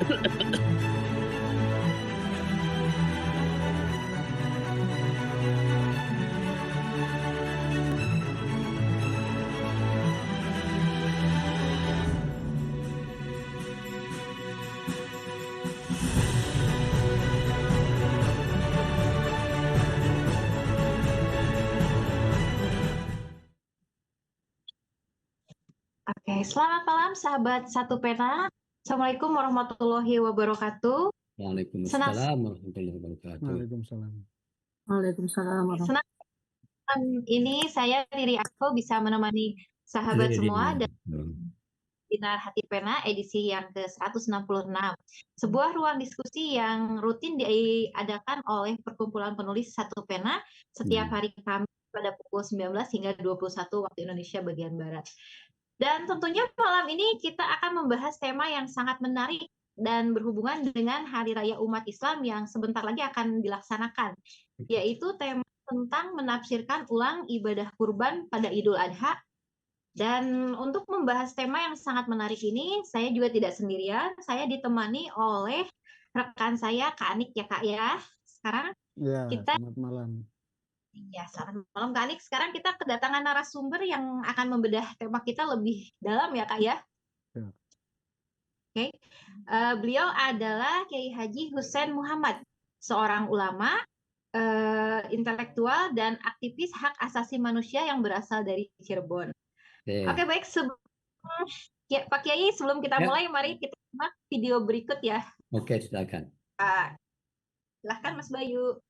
Oke, selamat malam sahabat Satu Pena. Assalamualaikum warahmatullahi wabarakatuh. Senang Waalaikumsalam warahmatullahi wabarakatuh. Waalaikumsalam. Waalaikumsalam senang ini saya Riri Ako bisa menemani sahabat semua dan Sinar Hati Pena edisi yang ke-166. Sebuah ruang diskusi yang rutin diadakan oleh Perkumpulan Penulis Satu Pena setiap hari Kamis pada pukul 19 hingga 21 waktu Indonesia bagian Barat. Dan tentunya malam ini kita akan membahas tema yang sangat menarik dan berhubungan dengan Hari Raya Umat Islam yang sebentar lagi akan dilaksanakan, yaitu tema tentang menafsirkan ulang ibadah kurban pada Idul Adha. Dan untuk membahas tema yang sangat menarik ini, saya juga tidak sendirian. Saya ditemani oleh rekan saya, Kak Anik ya Kak ya. Sekarang kita selamat malam. Ya, selamat malam Kak Anik. Sekarang kita kedatangan narasumber yang akan membedah tema kita lebih dalam ya Kak ya. Oke. Beliau adalah Kiai Haji Hussein Muhammad, seorang ulama, intelektual dan aktivis hak asasi manusia yang berasal dari Cirebon. Oke, baik. Pak Kiai, sebelum kita mulai, mari kita simak video berikut ya. Oke, silakan. Silahkan Mas Bayu.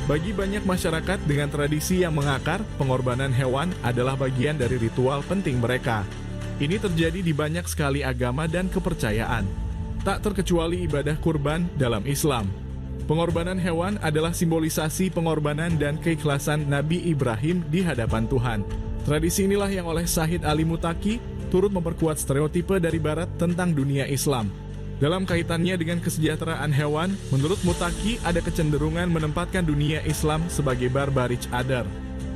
Bagi banyak masyarakat dengan tradisi yang mengakar, pengorbanan hewan adalah bagian dari ritual penting mereka. Ini terjadi di banyak sekali agama dan kepercayaan. Tak terkecuali ibadah kurban dalam Islam. Pengorbanan hewan adalah simbolisasi pengorbanan dan keikhlasan Nabi Ibrahim di hadapan Tuhan. Tradisi inilah yang oleh Syahid Ali Mutaki turut memperkuat stereotipe dari Barat tentang dunia Islam. Dalam kaitannya dengan kesejahteraan hewan, menurut Mutaki ada kecenderungan menempatkan dunia Islam sebagai barbaric other.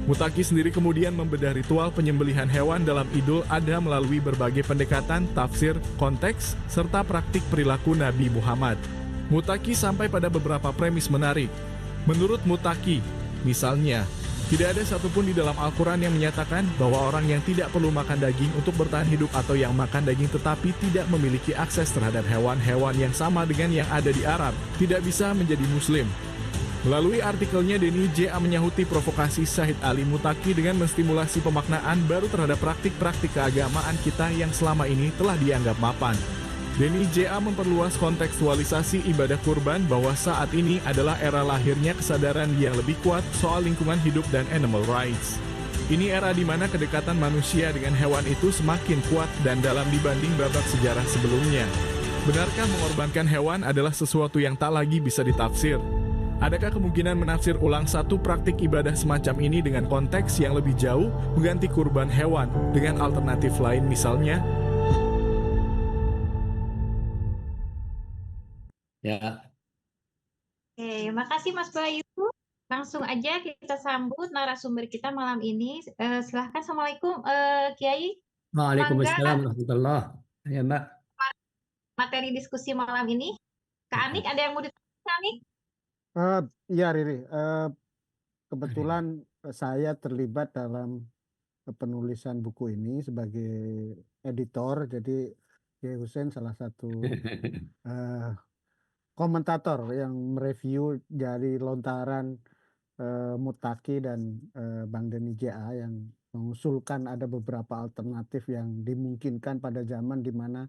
Mutaki sendiri kemudian membedah ritual penyembelihan hewan dalam Idul Adha melalui berbagai pendekatan, tafsir, konteks, serta praktik perilaku Nabi Muhammad. Mutaki sampai pada beberapa premis menarik. Menurut Mutaki, misalnya, tidak ada satupun di dalam Al-Quran yang menyatakan bahwa orang yang tidak perlu makan daging untuk bertahan hidup atau yang makan daging tetapi tidak memiliki akses terhadap hewan-hewan yang sama dengan yang ada di Arab, tidak bisa menjadi Muslim. Melalui artikelnya, Denny J.A. menyahuti provokasi Syahid Ali Mutaki dengan menstimulasi pemaknaan baru terhadap praktik-praktik keagamaan kita yang selama ini telah dianggap mapan. Denny J.A. memperluas kontekstualisasi ibadah kurban bahwa saat ini adalah era lahirnya kesadaran yang lebih kuat soal lingkungan hidup dan animal rights. Ini era di mana kedekatan manusia dengan hewan itu semakin kuat dan dalam dibanding babak sejarah sebelumnya. Benarkah mengorbankan hewan adalah sesuatu yang tak lagi bisa ditafsir? Adakah kemungkinan menafsir ulang satu praktik ibadah semacam ini dengan konteks yang lebih jauh, mengganti kurban hewan dengan alternatif lain misalnya? Ya. Oke, makasih Mas Bayu. Langsung aja kita sambut narasumber kita malam ini. Silahkan, Assalamualaikum Kiai. Waalaikumsalam warahmatullahi wabarakatuh. Ya Mbak. Materi diskusi malam ini. Kak Anik, ada yang mau ditanya Kak Anik? Iya Riri, kebetulan saya terlibat dalam penulisan buku ini sebagai editor, jadi Kiai Hussein salah satu komentator yang mereview dari lontaran Mutaki dan Bang Denny J.A. yang mengusulkan ada beberapa alternatif yang dimungkinkan pada zaman di mana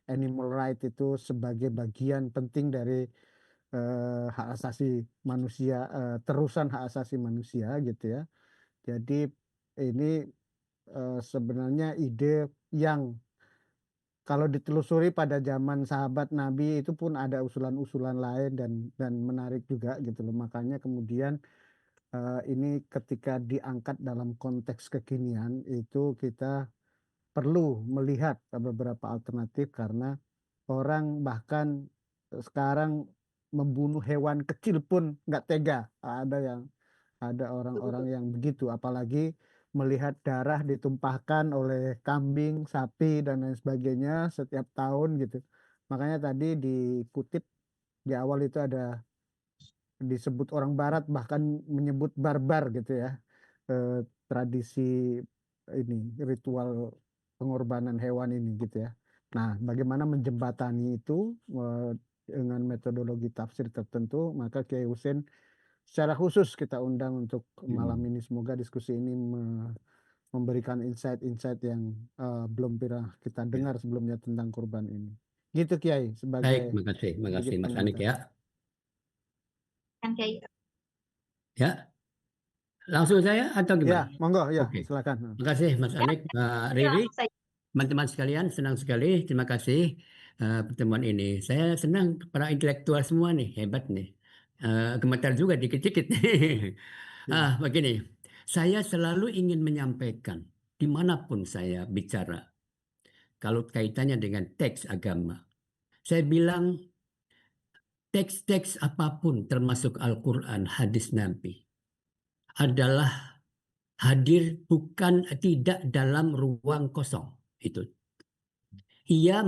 animal right itu sebagai bagian penting dari hak asasi manusia, terusan hak asasi manusia gitu ya. Jadi ini sebenarnya ide yang kalau ditelusuri pada zaman sahabat Nabi itu pun ada usulan-usulan lain dan menarik juga gitu loh. Makanya kemudian ini ketika diangkat dalam konteks kekinian itu kita perlu melihat beberapa alternatif karena orang bahkan sekarang membunuh hewan kecil pun nggak tega. ada orang-orang yang begitu, apalagi melihat darah ditumpahkan oleh kambing, sapi dan lain sebagainya setiap tahun gitu. Makanya tadi dikutip di awal itu ada disebut orang barat bahkan menyebut barbar gitu ya, tradisi ini ritual pengorbanan hewan ini gitu ya. Nah, bagaimana menjembatani itu dengan metodologi tafsir tertentu, maka Kiai Husein secara khusus kita undang untuk malam ini. Semoga diskusi ini memberikan insight-insight yang belum pernah kita dengar sebelumnya tentang kurban ini. Gitu Kiai, Baik, sebagai makasih sedikit Mas Anik pengantar. ya. Kan Kiai. Ya, langsung saya atau Ya, gimana? monggo ya, Oke. silakan. Makasih Mas Anik, Mbak Riri, Langsung saja. teman-teman sekalian, senang sekali. Terima kasih pertemuan ini. Saya senang para intelektual semua nih, hebat nih. Gemetar juga dikit-dikit. Begini, saya selalu ingin menyampaikan dimanapun saya bicara, kalau kaitannya dengan teks agama, saya bilang teks-teks apapun termasuk Al-Quran, hadis Nabi adalah hadir bukan tidak dalam ruang kosong. Itu. Ia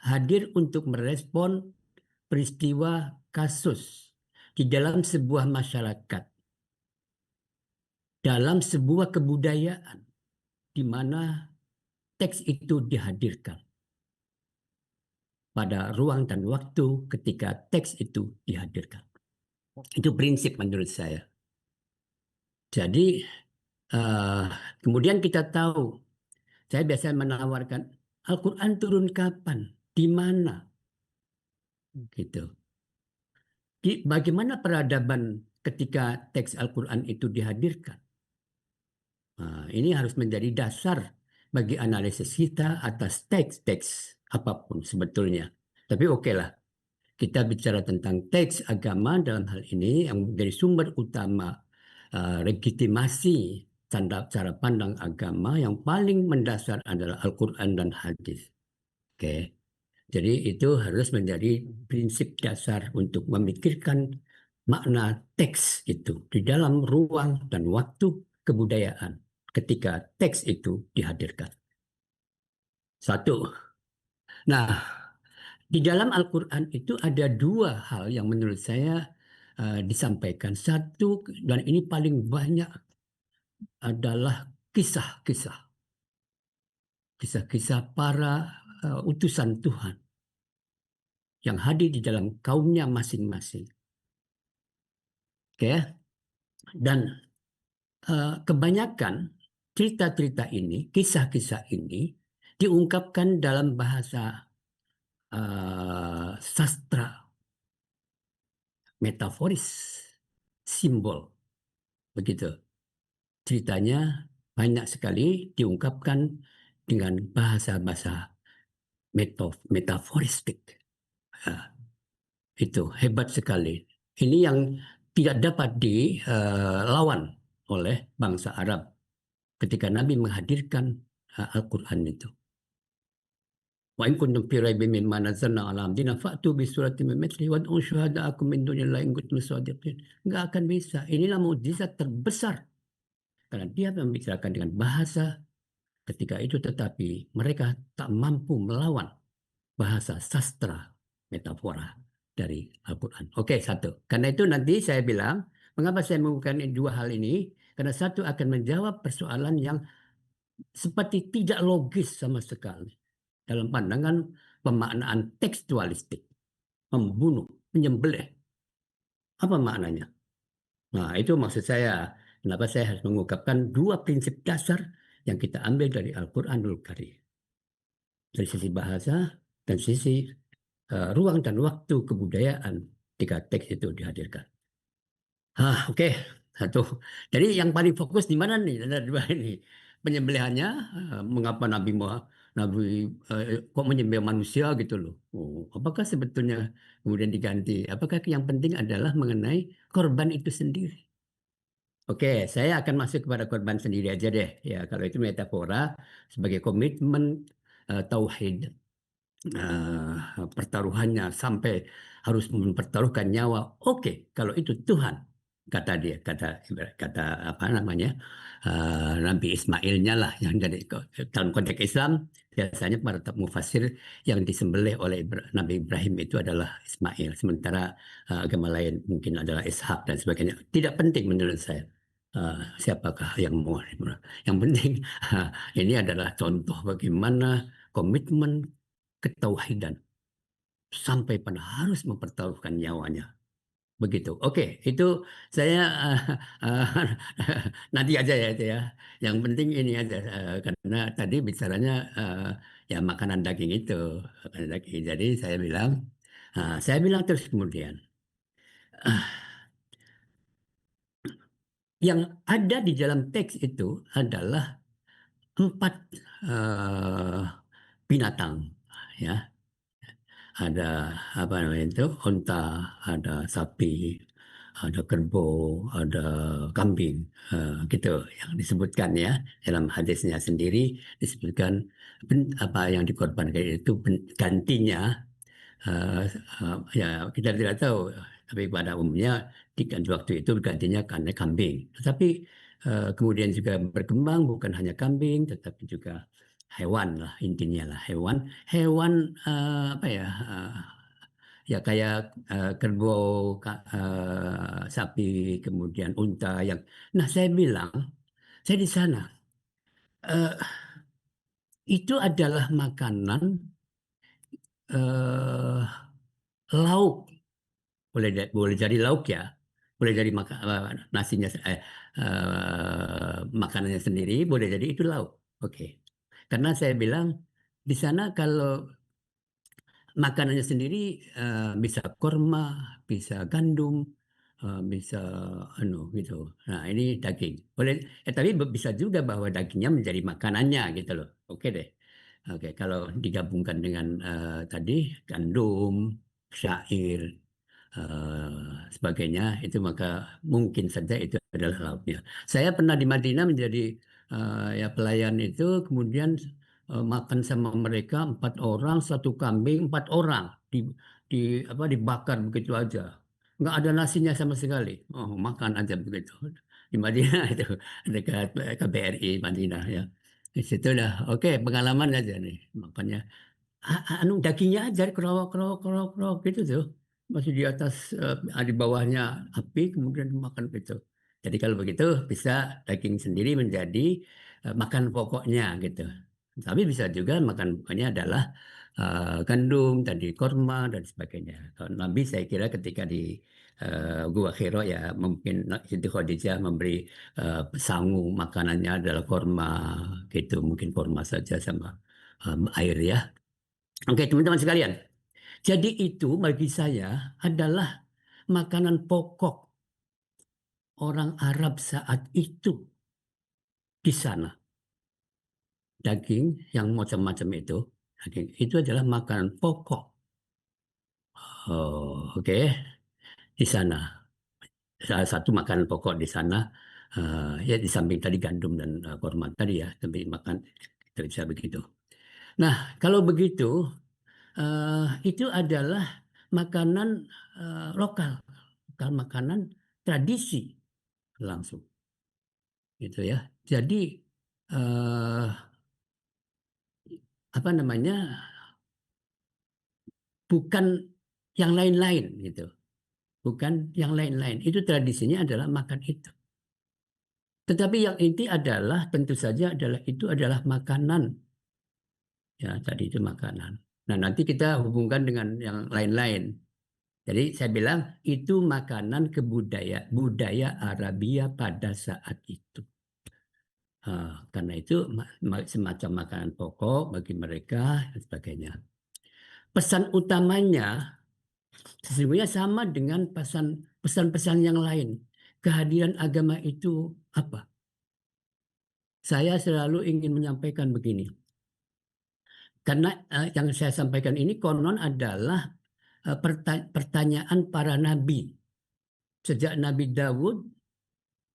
hadir untuk merespon peristiwa kasus di dalam sebuah masyarakat, dalam sebuah kebudayaan di mana teks itu dihadirkan pada ruang dan waktu ketika teks itu dihadirkan. Itu prinsip menurut saya. Jadi kemudian kita tahu, saya biasa menawarkan Al-Quran turun kapan, di mana, gitu. Bagaimana peradaban ketika teks Al-Quran itu dihadirkan? Nah, ini harus menjadi dasar bagi analisis kita atas teks-teks apapun sebetulnya. Tapi oke lah, kita bicara tentang teks agama dalam hal ini yang menjadi sumber utama legitimasi cara pandang agama yang paling mendasar adalah Al-Quran dan hadis. Oke. Jadi itu harus menjadi prinsip dasar untuk memikirkan makna teks itu di dalam ruang dan waktu kebudayaan ketika teks itu dihadirkan. Satu. Nah, di dalam Al-Quran itu ada dua hal yang menurut saya disampaikan. Satu, dan ini paling banyak, adalah kisah-kisah para utusan Tuhan yang hadir di dalam kaumnya masing-masing. Oke, dan kebanyakan cerita-cerita ini, kisah-kisah ini diungkapkan dalam bahasa sastra metaforis, simbol, begitu. Ceritanya banyak sekali diungkapkan dengan bahasa-bahasa metaforistik. Itu hebat sekali. Ini yang tidak dapat dilawan oleh bangsa Arab ketika Nabi menghadirkan Al-Quran itu. Wa in kuntum fi raibin mimma nazzalna ala abdina fa'tu bi suratin min mithlihi wad'u syuhada'akum min dunillahi in kuntum shadiqin. Enggak akan bisa. Inilah mukjizat terbesar. Karena dia membicarakan dengan bahasa ketika itu, tetapi mereka tak mampu melawan bahasa sastra metafora dari Al-Quran. Oke, satu. Karena itu nanti saya bilang, mengapa saya menggunakan dua hal ini? Karena satu akan menjawab persoalan yang seperti tidak logis sama sekali dalam pandangan pemaknaan tekstualistik. Membunuh, menyembelih. Apa maknanya? Nah, itu maksud saya. Kenapa saya harus mengungkapkan dua prinsip dasar yang kita ambil dari Al-Quranul Karim. Dari sisi bahasa dan sisi ruang dan waktu kebudayaan ketika teks itu dihadirkan. Oke. Satu. Jadi yang paling fokus di mana nih? Ada dua ini. Penyembelihannya, mengapa Nabi kok menyembelih manusia gitu loh. Apakah sebetulnya kemudian diganti? Apakah yang penting adalah mengenai korban itu sendiri? Oke, saya akan masuk kepada korban sendiri aja deh. Ya, kalau itu metafora sebagai komitmen tauhid, pertaruhannya sampai harus mempertaruhkan nyawa. Oke, kalau itu Tuhan kata dia, kata apa namanya, Nabi Ismailnya lah, yang dari dalam konteks Islam biasanya para mufasir yang disembelih oleh Nabi Ibrahim itu adalah Ismail, sementara agama lain mungkin adalah Ishak dan sebagainya. Tidak penting menurut saya siapakah yang mau. Yang penting ini adalah contoh bagaimana komitmen ketauhidan sampai pada harus mempertaruhkan nyawanya. Begitu. Oke, itu saya nanti aja ya itu ya. Yang penting ini aja karena tadi bicaranya ya makanan daging itu, makanan daging. Jadi saya bilang terus kemudian yang ada di dalam teks itu adalah 4 binatang, ya. Ada apa namanya itu, unta, ada sapi, ada kerbau, ada kambing, gitu yang disebutkan ya dalam hadisnya sendiri disebutkan apa yang dikorbankan itu gantinya, ya kita tidak tahu, tapi pada umumnya di waktu itu gantinya karena kambing. Tetapi kemudian juga berkembang bukan hanya kambing tetapi juga hewan lah, intinya lah hewan apa ya, ya kayak kerbau, sapi, kemudian unta yang. Nah saya bilang, saya di sana eh, itu adalah makanan lauk, boleh jadi lauk ya, boleh jadi nasinya, makanannya sendiri, boleh jadi itu lauk. Oke. Karena saya bilang di sana kalau makanannya sendiri bisa korma, bisa gandum, bisa gitu. Nah ini daging. Boleh, tapi bisa juga bahwa dagingnya menjadi makanannya gitu loh. Oke deh. Oke, kalau digabungkan dengan tadi gandum, syair, sebagainya, itu maka mungkin saja itu adalah lauknya. Saya pernah di Madinah menjadi ya pelayan itu, kemudian makan sama mereka 4 orang, 1 kambing, 4 orang dibakar begitu aja, nggak ada nasinya sama sekali. Oh, makan aja begitu di Madinah itu dekat KBRI Madinah ya. Di situ dah oke, pengalaman aja nih makanya. Dagingnya aja kerok kerok kerok kerok gitu tuh, masih di atas, di bawahnya api kemudian dimakan gitu. Jadi kalau begitu bisa daging sendiri menjadi makan pokoknya gitu. Tapi bisa juga makan pokoknya adalah gandum, tadi korma dan sebagainya. Kalau Nabi saya kira ketika di Gua Hiro ya mungkin Siti Khadijah memberi sangu, makanannya adalah korma gitu, mungkin korma saja sama air ya. Oke, teman-teman sekalian. Jadi itu bagi saya adalah makanan pokok orang Arab saat itu di sana. Daging yang macam-macam itu, daging itu adalah makanan pokok. Oke, di sana. Salah satu makanan pokok di sana, ya di samping tadi gandum dan korma tadi ya, tapi makan kita bisa begitu. Nah, kalau begitu, itu adalah makanan lokal, makanan tradisi langsung, gitu ya. Jadi apa namanya, bukan yang lain-lain gitu, bukan yang lain-lain. Itu tradisinya adalah makan itu. Tetapi yang inti adalah tentu saja itu adalah makanan, ya tadi itu makanan. Nah nanti kita hubungkan dengan yang lain-lain. Jadi saya bilang itu makanan budaya Arabia pada saat itu. Karena itu semacam makanan pokok bagi mereka dan sebagainya. Pesan utamanya sesungguhnya sama dengan pesan-pesan yang lain. Kehadiran agama itu apa? Saya selalu ingin menyampaikan begini. Karena yang saya sampaikan ini konon adalah pertanyaan para nabi. Sejak Nabi Dawud,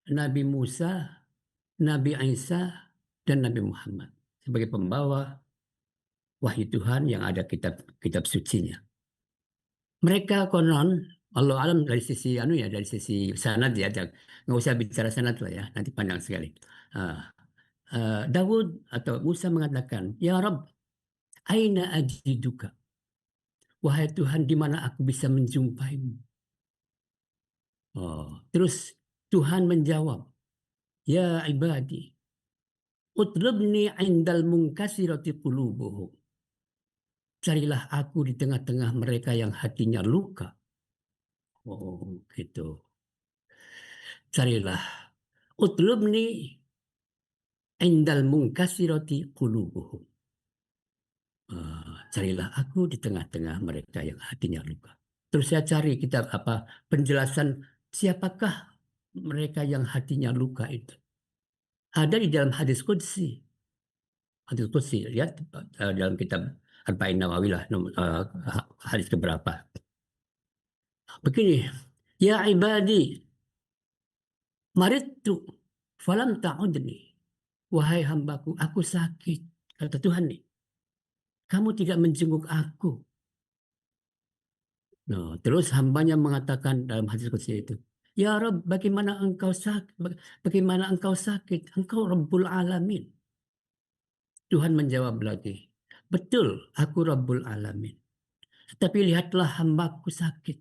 Nabi Musa, Nabi Isa, dan Nabi Muhammad. Sebagai pembawa wahyu Tuhan yang ada kitab sucinya. Mereka konon Allah alam dari sisi dari sisi sanad ya, nggak usah bicara sanad lah ya, nanti panjang sekali. Daud atau Musa mengatakan, Ya Rabb, aina ajiduka? Wahai Tuhan, di mana aku bisa menjumpaimu? Terus Tuhan menjawab, Ya ibadi, utlubni indal munkasirati qulubuhum. Carilah aku di tengah-tengah mereka yang hatinya luka. Gitu. Carilah. Utlubni indal munkasirati qulubuhum. Carilah aku di tengah-tengah mereka yang hatinya luka. Terus saya cari penjelasan siapakah mereka yang hatinya luka itu. Ada di dalam hadis qudsi. Hadis qudsi, lihat dalam kitab Arba'in Nawawi lah, hadis keberapa. Begini, Ya ibadi, maridtu falam ta'udni. Wahai hambaku, aku sakit. Kata Tuhan nih, kamu tidak menjenguk aku. Nah, terus hambanya mengatakan dalam hadis qudsi itu, Ya Rabb, bagaimana engkau sakit? Bagaimana engkau sakit? Engkau Rabbul Alamin. Tuhan menjawab lagi, betul, aku Rabbul Alamin. Tetapi lihatlah hambaku sakit.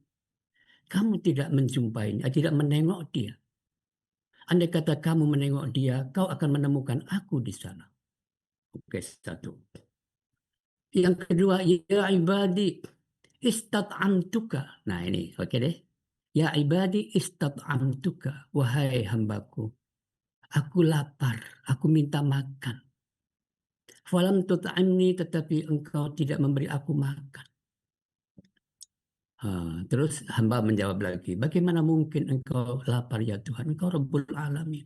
Kamu tidak menjumpainya, tidak menengok dia. Andai kata kamu menengok dia, kau akan menemukan aku di sana. Oke, satu. Yang kedua, Ya ibadi, istat'amtuka. Nah ini, oke deh. Ya ibadi istat'amtuka. Wahai hambaku, aku lapar, aku minta makan. Falam tut'amni, tetapi engkau tidak memberi aku makan. Terus hamba menjawab lagi, bagaimana mungkin engkau lapar ya Tuhan? Engkau Rabbul Alamin.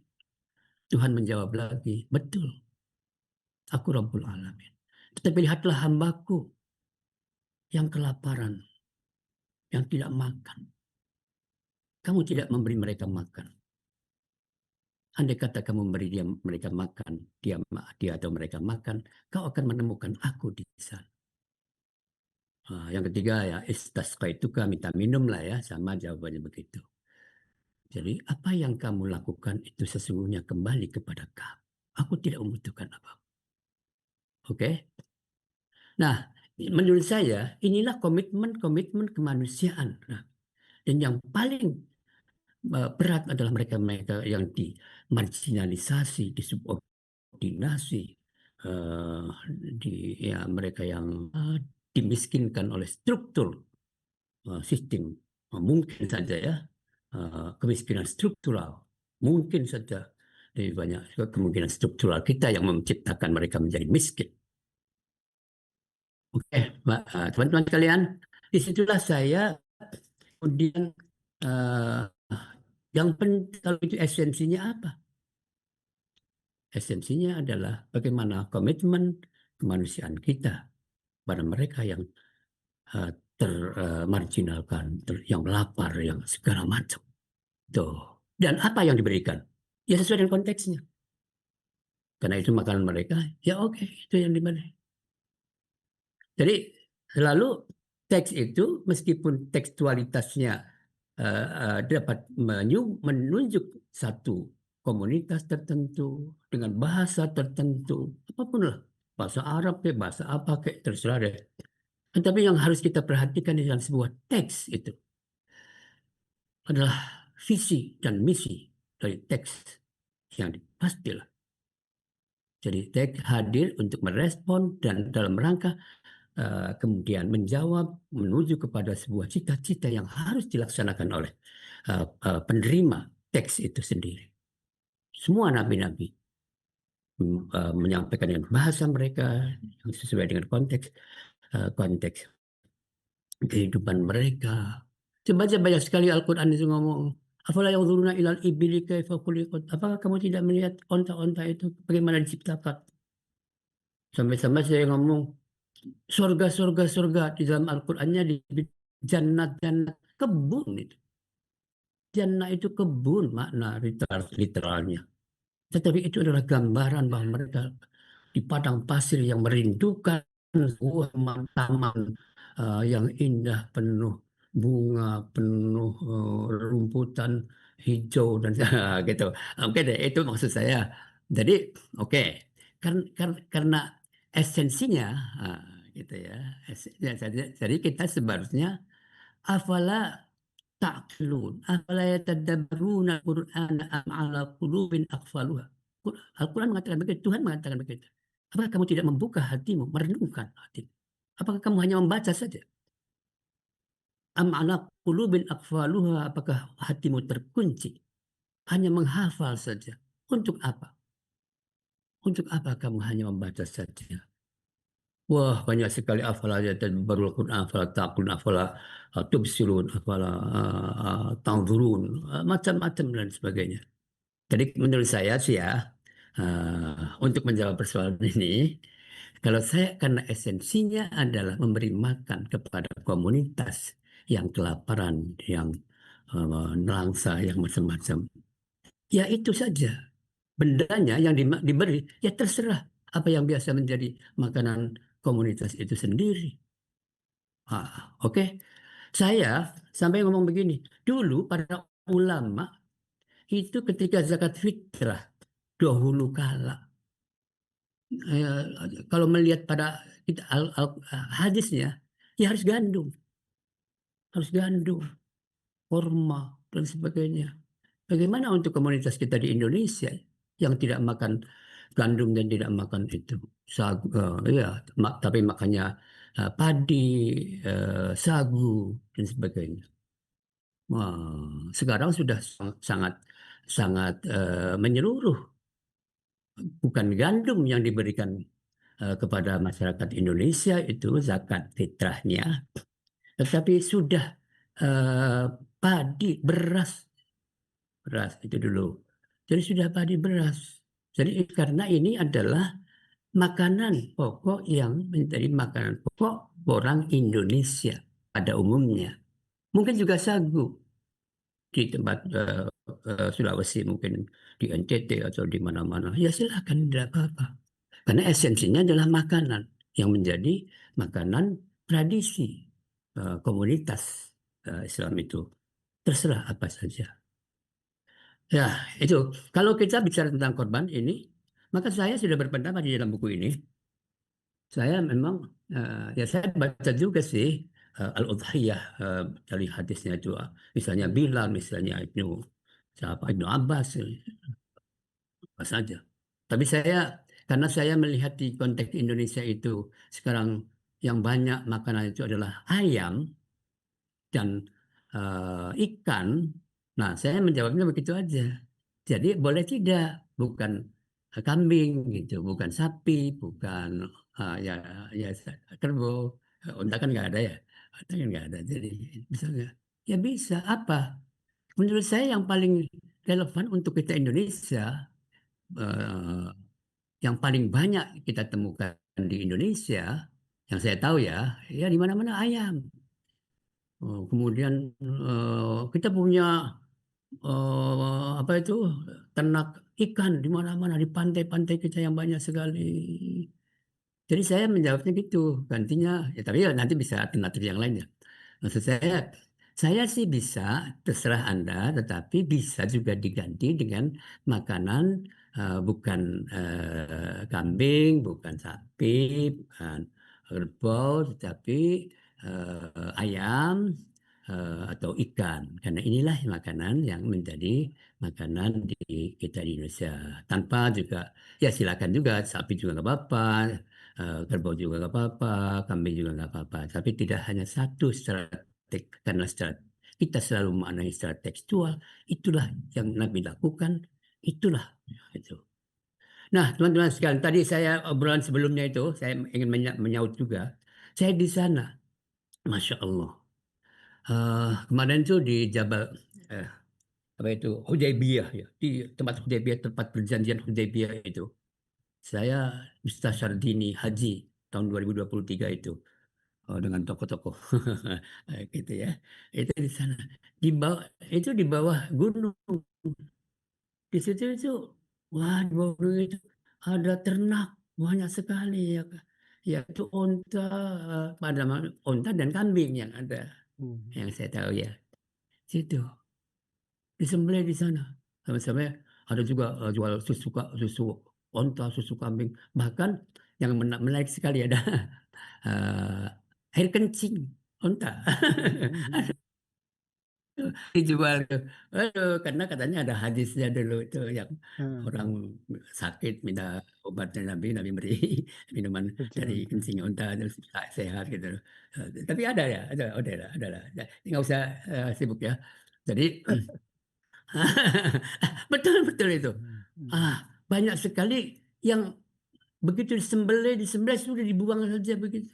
Tuhan menjawab lagi, betul, aku Rabbul Alamin. Tetapi lihatlah hambaku yang kelaparan, yang tidak makan. Kamu tidak memberi mereka makan. Andai kata kamu memberi mereka makan, dia atau mereka makan, kau akan menemukan aku di sana. Yang ketiga ya, istasqaituka, minta minum lah ya, sama jawabannya begitu. Jadi apa yang kamu lakukan itu sesungguhnya kembali kepada kamu. Aku tidak membutuhkan apa-apa. Oke? Nah, menurut saya inilah komitmen kemanusiaan. Nah, dan yang paling berat adalah mereka-mereka yang dimarginalisasi, disubordinasi, mereka yang dimiskinkan oleh struktur sistem. Mungkin saja ya, kemiskinan struktural. Mungkin saja lebih banyak kemungkinan struktural kita yang menciptakan mereka menjadi miskin. Oke, teman-teman sekalian, disitulah saya kemudian yang penting kalau itu esensinya apa? Esensinya adalah bagaimana komitmen kemanusiaan kita pada mereka yang termarginalkan, yang lapar, yang segala macam. Tuh. Dan apa yang diberikan? Ya sesuai dengan konteksnya. Karena itu makanan mereka, ya oke, itu yang diberi. Jadi selalu teks itu meskipun tekstualitasnya dapat menunjuk satu komunitas tertentu dengan bahasa tertentu, apapun lah, bahasa Arab kayak bahasa apa kayak terserah deh. Tetapi yang harus kita perhatikan di dalam sebuah teks itu adalah visi dan misi dari teks yang pastilah. Jadi teks hadir untuk merespon dan dalam rangka kemudian menjawab menuju kepada sebuah cita-cita yang harus dilaksanakan oleh penerima teks itu sendiri. Semua nabi-nabi menyampaikan dengan bahasa mereka yang sesuai dengan konteks kehidupan mereka. Coba aja banyak sekali Al-Quran itu ngomong, afala yanzuruna ilal ibili kaifa khuliqat. Apakah kamu tidak melihat onta-onta itu bagaimana diciptakan? Sampai-sampai saya ngomong, surga di dalam Al-Qur'annya di jannat kebun itu. Jannah itu kebun makna literalnya. Tetapi itu adalah gambaran bahwa mereka di padang pasir yang merindukan sebuah taman yang indah penuh bunga penuh rumputan hijau dan gitu. Oke deh, itu maksud saya. Jadi oke, karena esensinya gitu ya. Jadi kita sebenarnya afala ta'qilun afala yatadabbaruna al-Qur'ana am 'ala qulubin aqfaluha. Al-Quran mengatakan begitu, Tuhan mengatakan begitu. Apakah kamu tidak membuka hatimu, merenungkan hatimu? Apakah kamu hanya membaca saja? Am 'ala qulubin aqfaluha, apakah hatimu terkunci? Hanya menghafal saja. Untuk apa? Untuk apa kamu hanya membaca saja? Wah, banyak sekali afala yatadabbarul Qur'an, afala taqilun, afala tubsirun, afala tanzurun, macam-macam dan sebagainya. Jadi menurut saya sih ya, untuk menjawab persoalan ini, kalau saya karena esensinya adalah memberi makan kepada komunitas yang kelaparan, yang nelangsa, yang macam-macam. Ya itu saja. Bendanya yang diberi, ya terserah apa yang biasa menjadi makanan komunitas itu sendiri. Oke. Saya sampai ngomong begini, dulu para ulama itu ketika zakat fitrah dahulu kala, kalau melihat pada kita hadisnya, ya harus gandum, kurma dan sebagainya. Bagaimana untuk komunitas kita di Indonesia yang tidak makan gandum dan tidak makan itu sagu, ya, tapi makannya padi, sagu dan sebagainya. Wah, sekarang sudah sangat sangat menyeluruh. Bukan gandum yang diberikan kepada masyarakat Indonesia itu zakat fitrahnya, tetapi sudah padi, beras itu dulu. Jadi sudah padi, beras. Jadi karena ini adalah makanan pokok yang menjadi makanan pokok orang Indonesia pada umumnya. Mungkin juga sagu di tempat Sulawesi, mungkin di NTT atau di mana-mana. Ya silakan, tidak apa-apa. Karena esensinya adalah makanan yang menjadi makanan tradisi komunitas Islam itu. Terserah apa saja. Ya, itu. Kalau kita bicara tentang korban ini, maka saya sudah berpendapat di dalam buku ini. Saya memang, ya saya baca juga sih Al-Udhiyah dari hadisnya itu. Misalnya Bilal, misalnya Ibnu Abbas, apa saja. Tapi karena saya melihat di konteks Indonesia itu, sekarang yang banyak makanan itu adalah ayam dan ikan. Nah, saya menjawabnya begitu aja. Jadi boleh tidak, bukan kambing gitu, bukan sapi, bukan ya kerbau, unta kan nggak ada ya, unta kan nggak ada. Jadi misalnya, ya bisa apa? Menurut saya yang paling relevan untuk kita Indonesia, eh, yang paling banyak kita temukan di Indonesia, yang saya tahu ya, ya di mana-mana ayam. Kemudian kita punya apa itu, ternak ikan di mana-mana, di pantai-pantai kita yang banyak sekali. Jadi saya menjawabnya gitu, gantinya ya, tapi ya nanti bisa alternatif yang lainnya. Maksud saya sih bisa, terserah Anda, tetapi bisa juga diganti dengan makanan bukan kambing, bukan sapi, bukan kerbau, tetapi ayam atau ikan. Karena inilah makanan yang menjadi makanan di kita di Indonesia. Tanpa juga, ya silakan juga, sapi juga nggak apa-apa, kerbau juga nggak apa-apa, kambing juga nggak apa-apa. Tapi tidak hanya satu secara karena kita selalu memaknai secara tekstual, itulah yang Nabi lakukan, itulah itu. Nah, teman-teman sekalian, tadi saya obrolan sebelumnya itu, saya ingin menyaut juga. Saya di sana, Masya Allah. Kemarin itu di Jabal, apa itu, Hudaybiyah ya, di tempat Hudaybiyah, tempat perjanjian Hudaybiyah itu. Saya Mustasyar Dini Haji tahun 2023 itu. Dengan tokoh-tokoh gitu ya, itu di sana, di bawah gunung, di situ itu, wah, di bawah gunung itu ada ternak banyak sekali ya, ya itu onta, pada onta dan kambing yang ada yang saya tahu ya. Situ disembelih di sana. Sama-sama ada juga jual susu onta, susu kambing. Bahkan yang menarik sekali ada air kencing onta. Dijual tuh. Aduh, karena katanya ada hadisnya dulu itu yang orang sakit minta obatnya Nabi beri minuman dari kencing unta terus sehat gitu. Tapi ada ya, ada lah. Nggak usah sibuk ya. Jadi betul itu. Banyak sekali yang begitu disembelih sudah dibuang saja begitu.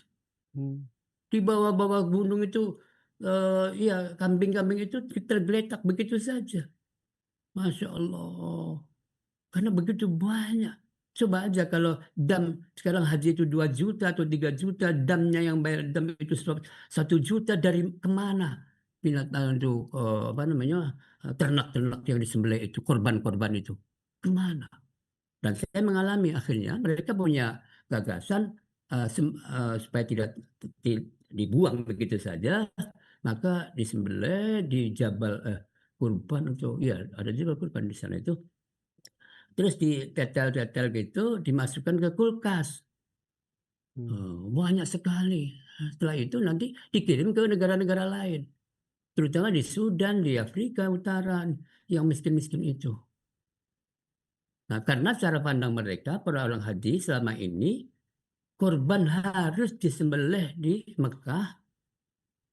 Di bawah-bawah gunung itu, ya kambing-kambing itu tergeletak begitu saja. Masya Allah. Karena begitu banyak. Coba aja kalau dam sekarang haji itu 2 juta atau 3 juta, damnya yang bayar dam itu 1 juta dari kemana? Binatang itu, ternak-ternak yang disembelih itu, korban-korban itu. Kemana? Dan saya mengalami akhirnya mereka punya gagasan supaya tidak dibuang begitu saja, maka disembelih di Jabal kurban itu, ya ada juga kurban di sana itu. Terus ditetel-tetel gitu, dimasukkan ke kulkas. Banyak sekali. Setelah itu nanti dikirim ke negara-negara lain. Terutama di Sudan, di Afrika Utara, yang miskin-miskin itu. Nah, karena cara pandang mereka, para orang haji selama ini, korban harus disembelih di Mekah,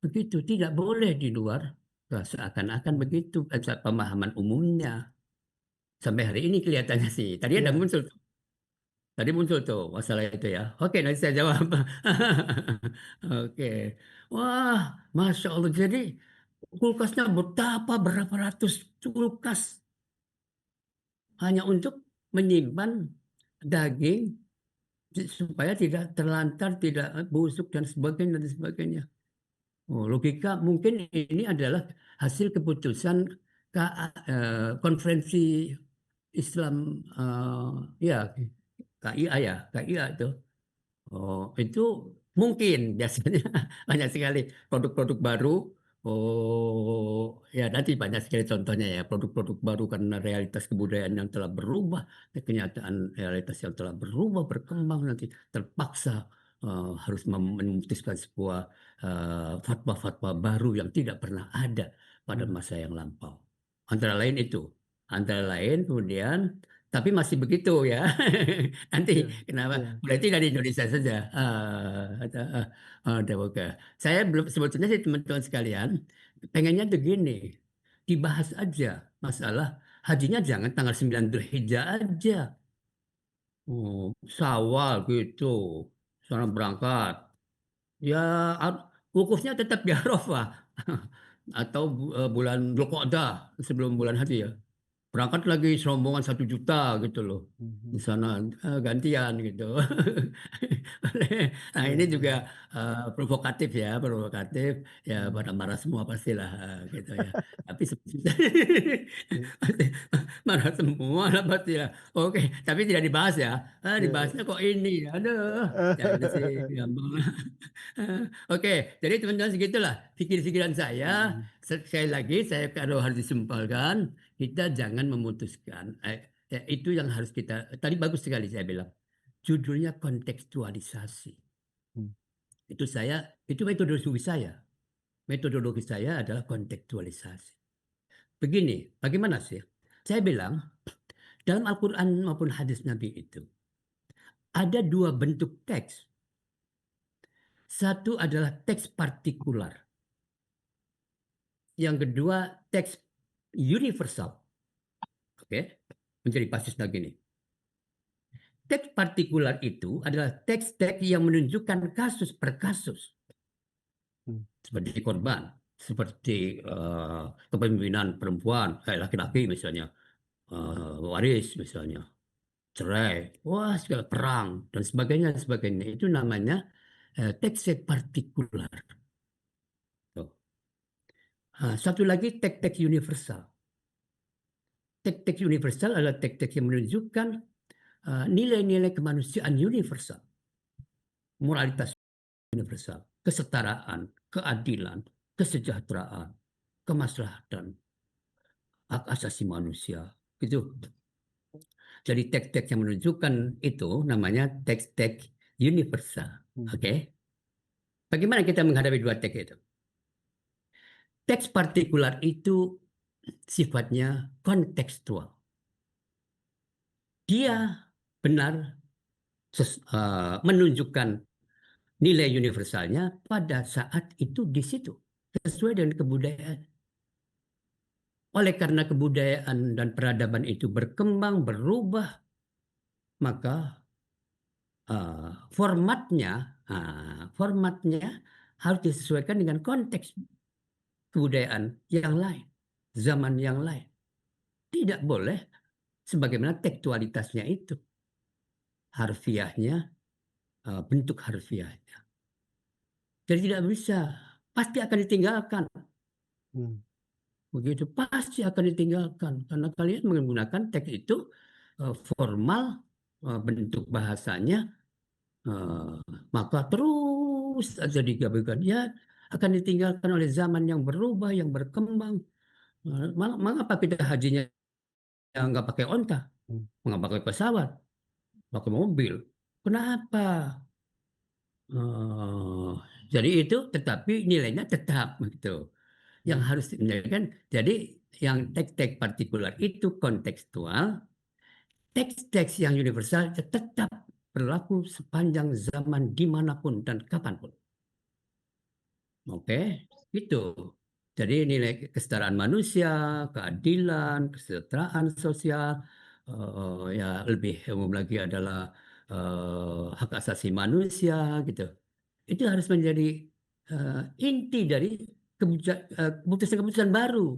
begitu. Tidak boleh di luar. Seakan-akan begitu pemahaman umumnya. Sampai hari ini kelihatannya sih. Tadi ada muncul tuh. Tadi muncul tuh masalah itu ya. Oke, nanti saya jawab. Oke. Wah, Masya Allah. Jadi kulkasnya berapa ratus kulkas. Hanya untuk menyimpan daging supaya tidak terlantar, tidak busuk dan sebagainya. Oh, logika mungkin ini adalah hasil keputusan konferensi Islam, ya KIA itu. Oh, itu mungkin biasanya banyak sekali produk-produk baru. Oh, ya nanti banyak sekali contohnya ya, produk-produk baru karena realitas kebudayaan yang telah berubah, kenyataan realitas yang telah berubah, berkembang, nanti terpaksa harus memutuskan sebuah fatwa-fatwa baru yang tidak pernah ada pada masa yang lampau. Antara lain itu, antara lain kemudian, tapi masih begitu ya. Nanti kenapa? Berarti dari Indonesia saja. Oke. Saya belum, sebetulnya sih teman-teman sekalian, pengennya begini, dibahas aja masalah hajinya jangan tanggal 9 Dzulhijjah aja. Syawal gitu, seorang berangkat. Ya wukufnya tetap di Arafah atau bulan Dzulqa'dah sebelum bulan haji ya. Berangkat lagi serombongan 1 juta gitu loh. Di sana gantian gitu. Nah ini juga provokatif ya, pada marah semua pastilah gitu ya. Tapi marah semua lah pastilah. Oke, tapi tidak dibahas ya. Dibahasnya kok ini, aduh, ya itu sih gampang. Oke, jadi teman-teman segitulah pikir-pikiran saya. Sekali lagi saya kalau harus disimpulkan, kita jangan memutuskan. Itu yang harus kita. Tadi bagus sekali saya bilang. Judulnya kontekstualisasi. Itu metodologi saya. Metodologi saya adalah kontekstualisasi. Begini, bagaimana sih? Saya bilang dalam Al-Quran maupun hadis Nabi itu ada 2 bentuk teks. Satu adalah teks partikular. Yang kedua teks universal. Oke, menjadi basis begini. Teks partikular itu adalah teks-teks yang menunjukkan kasus per kasus. Seperti korban, seperti kepemimpinan perempuan, laki-laki misalnya, waris misalnya, cerai, segala perang, dan sebagainya. Itu namanya teks partikular. Satu lagi teks-teks universal. Teks-teks universal adalah teks-teks yang menunjukkan nilai-nilai kemanusiaan universal, moralitas universal, kesetaraan, keadilan, kesejahteraan, kemaslahatan, hak asasi manusia. Gitu. Jadi teks-teks yang menunjukkan itu namanya teks-teks universal. Oke? Bagaimana kita menghadapi dua teks itu? Teks partikular itu sifatnya kontekstual. Dia benar menunjukkan nilai universalnya pada saat itu di situ, sesuai dengan kebudayaan. Oleh karena kebudayaan dan peradaban itu berkembang, berubah, maka formatnya harus disesuaikan dengan konteks kebudayaan yang lain, zaman yang lain. Tidak boleh sebagaimana tekstualitasnya itu, harfiahnya, bentuk harfiahnya. Jadi tidak bisa, pasti akan ditinggalkan. Begitu, pasti akan ditinggalkan karena kalian menggunakan teks itu formal, bentuk bahasanya, maka terus saja digabungkan. Ya, akan ditinggalkan oleh zaman yang berubah, yang berkembang. Mengapa kita hajinya nggak pakai onta, nggak pakai pesawat, pakai mobil? Kenapa? Jadi itu, tetapi nilainya tetap begitu. Yang harus dinilaikan. Jadi yang teks-teks partikular itu kontekstual, teks-teks yang universal tetap berlaku sepanjang zaman dimanapun dan kapanpun. Oke, itu. Jadi nilai kesetaraan manusia, keadilan, kesejahteraan sosial, ya lebih umum lagi adalah hak asasi manusia, gitu. Itu harus menjadi inti dari keputusan-keputusan baru.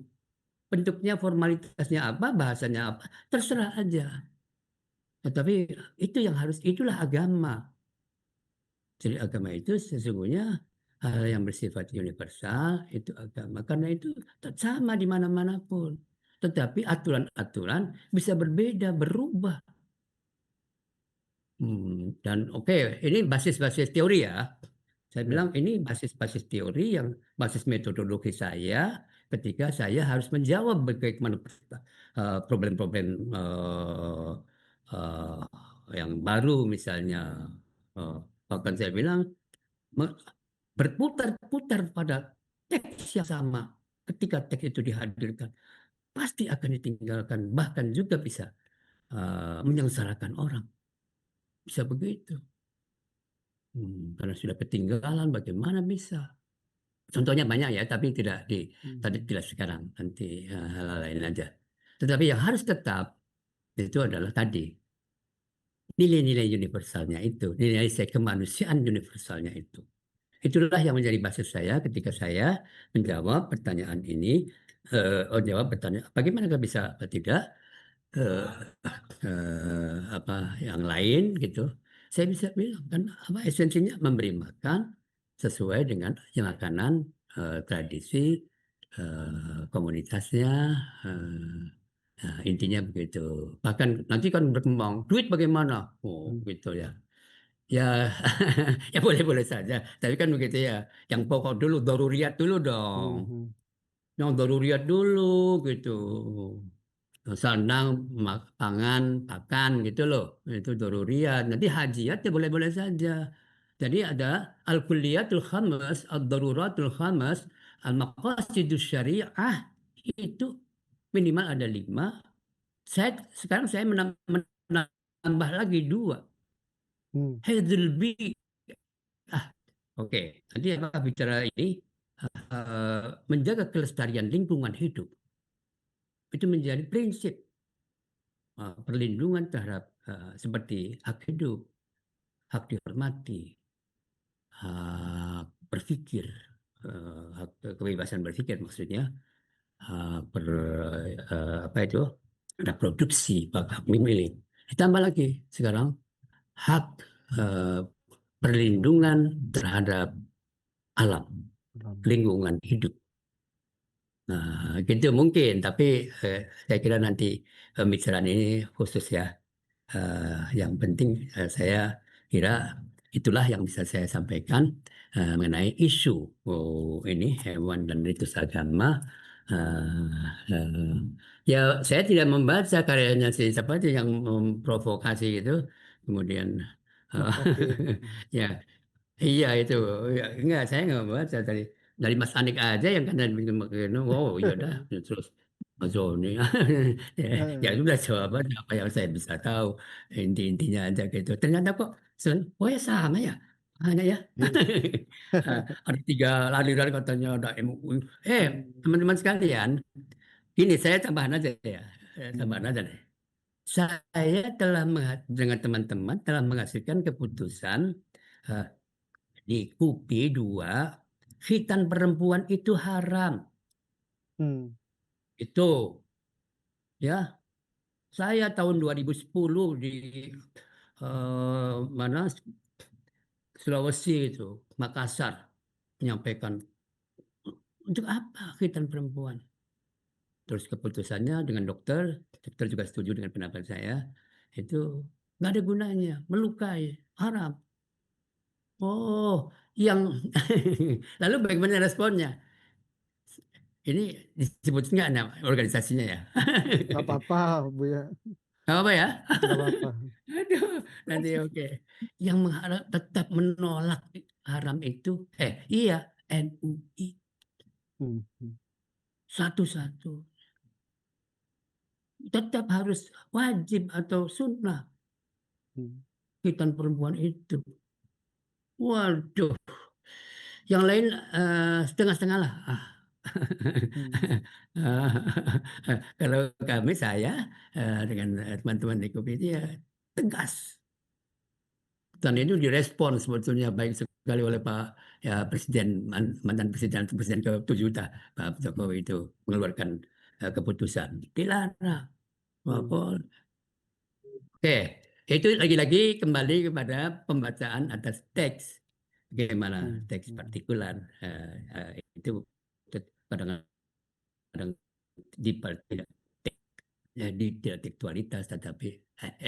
Bentuknya, formalitasnya apa, bahasanya apa, terserah aja. Tapi itu yang harus, itulah agama. Jadi agama itu sesungguhnya hal yang bersifat universal, itu agama. Karena itu sama di mana-mana pun. Tetapi aturan-aturan bisa berbeda, berubah. Dan oke, ini basis-basis teori ya. Saya bilang ini basis-basis teori, yang basis metodologi saya ketika saya harus menjawab bagaimana problem-problem yang baru misalnya. Bahkan saya bilang berputar-putar pada teks yang sama. Ketika teks itu dihadirkan, pasti akan ditinggalkan, bahkan juga bisa menyengsarakan orang. Bisa begitu. Karena sudah ketinggalan, bagaimana bisa? Contohnya banyak ya, tapi tadi tidak sekarang, nanti hal lain aja. Tetapi yang harus tetap itu adalah tadi nilai-nilai universalnya itu, nilai kemanusiaan universalnya itu. Itulah yang menjadi basis saya ketika saya menjawab pertanyaan ini. Jawab pertanyaan, bagaimana bisa tidak yang lain gitu. Saya bisa bilang kan esensinya memberi makan sesuai dengan makanan tradisi komunitasnya. Nah, intinya begitu. Bahkan nanti kan berkembang duit bagaimana? Gitu ya. Ya, ya boleh-boleh saja. Tapi kan begitu ya. Yang pokok dulu, daruriyat dulu dong. Yang daruriyat dulu gitu. Sandang, pangan, pakan gitu loh. Itu daruriyat. Nanti hajiyat ya boleh-boleh saja. Jadi ada al-kulliyatul khamas, ad-daruratul khamas, al-maqasidus syariah, itu minimal ada 5. Sekarang saya menambah lagi 2. Hadzul oke. Nanti apakah bicara ini menjaga kelestarian lingkungan hidup. Itu menjadi prinsip perlindungan terhadap seperti hak hidup, hak dihormati, hak berpikir, hak kebebasan berpikir maksudnya, ada produksi, hak memilih. Ditambah lagi sekarang hak perlindungan terhadap alam, lingkungan hidup. Nah, gitu mungkin, tapi saya kira nanti pembicaraan ini khusus ya. Yang penting saya kira itulah yang bisa saya sampaikan mengenai isu ini hewan dan ritus agama. Ya, saya tidak membaca karyanya siapa itu yang memprovokasi itu, kemudian ya, iya itu, ya, enggak, saya nggak membaca dari Mas Anik aja yang kan begini, oh ya udah terus Mas Joni, ya sudah jawabannya apa yang saya bisa tahu, intinya aja gitu. Ternyata kok, oh ya sama ya, hanya ya. Ada 3 aliran katanya ada MUI. Teman-teman sekalian, ini saya tambahan aja ya, tambahan aja deh. Saya dengan teman-teman telah menghasilkan keputusan di KUPI 2, khitan perempuan itu haram. Itu ya, saya tahun 2010 di mana Sulawesi itu, Makassar, menyampaikan untuk apa khitan perempuan. Terus keputusannya dengan dokter juga setuju dengan pendapat saya, itu nggak ada gunanya, melukai, haram. Oh, yang lalu bagaimana responnya? Ini disebut nggak nama organisasinya ya? Nggak apa-apa, Bu ya. Nggak apa ya? Nggak apa-apa. Aduh, nanti oke. Yang tetap menolak haram itu, iya, MUI. Satu-satu. Tetap harus wajib atau sunnah khitan perempuan itu. Waduh, yang lain setengah-setengah lah. Kalau saya dengan teman-teman di KUPI itu ya tegas. Dan itu direspon sebetulnya baik sekali oleh Pak Presiden, mantan Presiden ke-7 Pak Jokowi itu mengeluarkan keputusan dilarang. Oke, itu lagi-lagi kembali kepada pembacaan atas teks. Bagaimana teks partikular itu kadang-kadang tidak tekstualitas, tetapi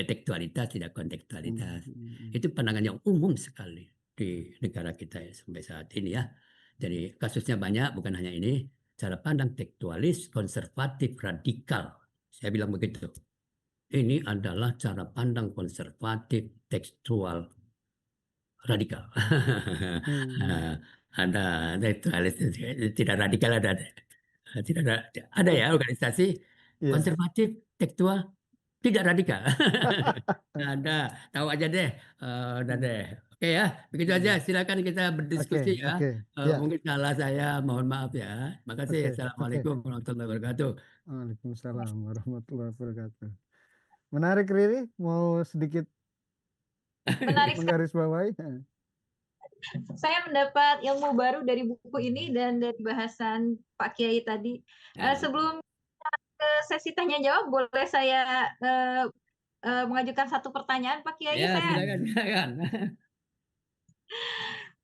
tekstualitas tidak kontekstualitas. Itu pandangan yang umum sekali di negara kita ya, sampai saat ini ya. Jadi kasusnya banyak, bukan hanya ini. Cara pandang tekstualis, konservatif, radikal. Saya bilang begitu. Ini adalah cara pandang konservatif, tekstual, radikal. Ada tekstualis, tidak radikal, ada ya organisasi konservatif, tekstual, tidak radikal. Ada, tahu aja deh. Udah deh. Oke ya, begitu aja. Silakan kita berdiskusi ya. Mungkin salah saya, mohon maaf ya. Makasih. Assalamualaikum warahmatullahi wabarakatuh. Waalaikumsalam warahmatullahi wabarakatuh. Menarik, Riri, mau sedikit menggarisbawahi? Saya mendapat ilmu baru dari buku ini dan dari bahasan Pak Kiai tadi. Sebelum ke sesi tanya jawab, boleh saya mengajukan satu pertanyaan, Pak Kiai? Ya, silakan.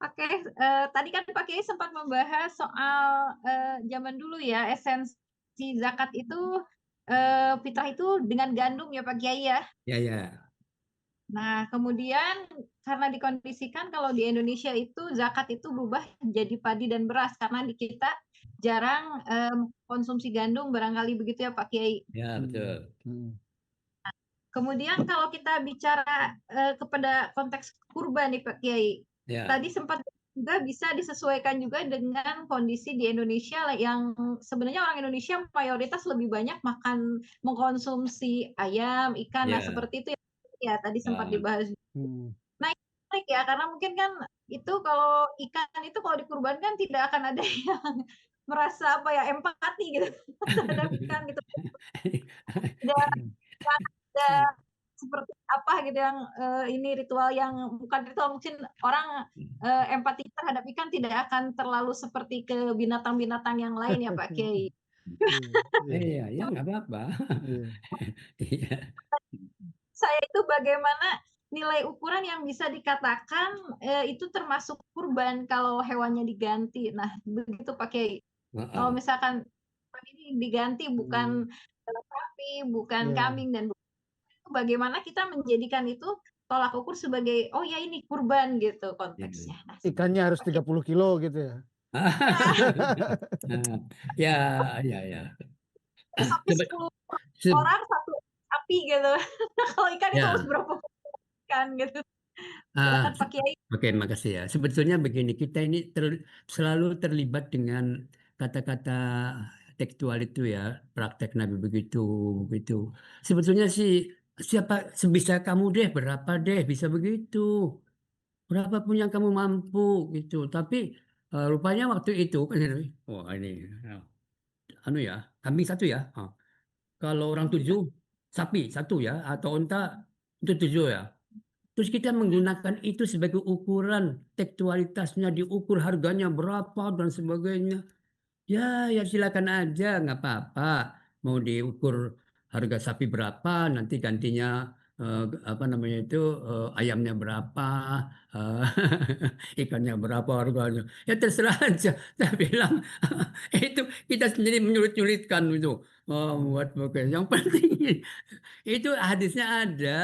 Oke, tadi kan Pak Kiai sempat membahas soal zaman dulu ya, esensi zakat itu fitrah itu dengan gandum ya Pak Kiai ya. Ya. Nah, kemudian karena dikondisikan kalau di Indonesia itu zakat itu berubah jadi padi dan beras karena di kita jarang konsumsi gandum, barangkali begitu ya Pak Kiai. Ya, betul. Kemudian kalau kita bicara kepada konteks kurban nih Pak Kiai, tadi sempat juga bisa disesuaikan juga dengan kondisi di Indonesia yang sebenarnya orang Indonesia mayoritas lebih banyak mengkonsumsi ayam, ikan, nah seperti itu ya tadi sempat dibahas. Nah ini menarik ya karena mungkin kan itu kalau ikan itu kalau dikurbankan tidak akan ada yang merasa empati gitu terhadap ikan gitu. Ada seperti apa gitu yang ini ritual yang bukan ritual, mungkin orang empati terhadap ikan tidak akan terlalu seperti ke binatang-binatang yang lain ya Pak Kiai. Iya, nggak apa-apa. Saya itu bagaimana nilai ukuran yang bisa dikatakan itu termasuk kurban kalau hewannya diganti. Nah, begitu Pak Kiai. Kalau misalkan ini diganti bukan sapi, bukan kambing dan bagaimana kita menjadikan itu tolak ukur sebagai oh ya ini kurban gitu konteksnya. Nah, Ikannya harus 30 kilo gitu ya. Ya, ya, ya. sampai 10 orang satu sapi gitu. Nah, kalau ikan itu harus Ya. berapa ikan gitu. Ah, Silakan Pak Kiai. Oke, makasih ya. Sebetulnya begini, kita ini selalu terlibat dengan kata-kata tekstual itu ya, praktek Nabi begitu, begitu. Sebetulnya sih siapa sebisa kamu deh, berapa deh, bisa begitu. Berapapun yang kamu mampu gitu. Tapi rupanya waktu itu kan, wah ini, anu ya, kambing satu ya. Kalau orang 7, sapi satu ya, atau unta itu 7 ya. Terus kita menggunakan itu sebagai ukuran tekstualitasnya, diukur harganya berapa dan sebagainya. Ya silakan aja, nggak apa-apa. Mau diukur harga sapi berapa, nanti gantinya apa namanya itu ayamnya berapa, eh, ikannya berapa harganya. Ya terserah aja. Saya bilang itu kita sendiri menyulit-nyulitkan itu. Buat pakai. Yang penting itu hadisnya ada.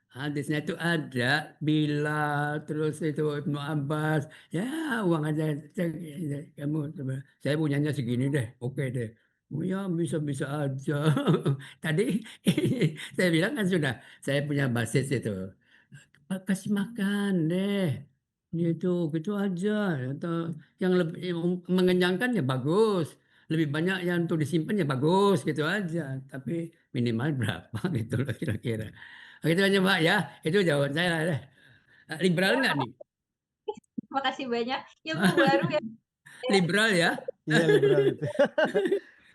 Hadisnya itu ada, bila terus itu Ibnu Abbas, ya uang aja, kamu saya punyanya segini deh, oke deh. Oh ya bisa-bisa aja. Tadi saya bilang kan sudah, saya punya basis itu. Kasih makan deh. Itu gitu aja. Atau yang lebih mengenyangkan ya bagus. Lebih banyak yang untuk disimpan ya bagus gitu aja. Tapi minimal berapa gitu loh kira-kira. Gitu aja Mbak ya. Itu jawaban saya lah. Liberal nggak nih? Terima kasih banyak. Ilmu baru ya. Liberal ya? Iya liberal itu.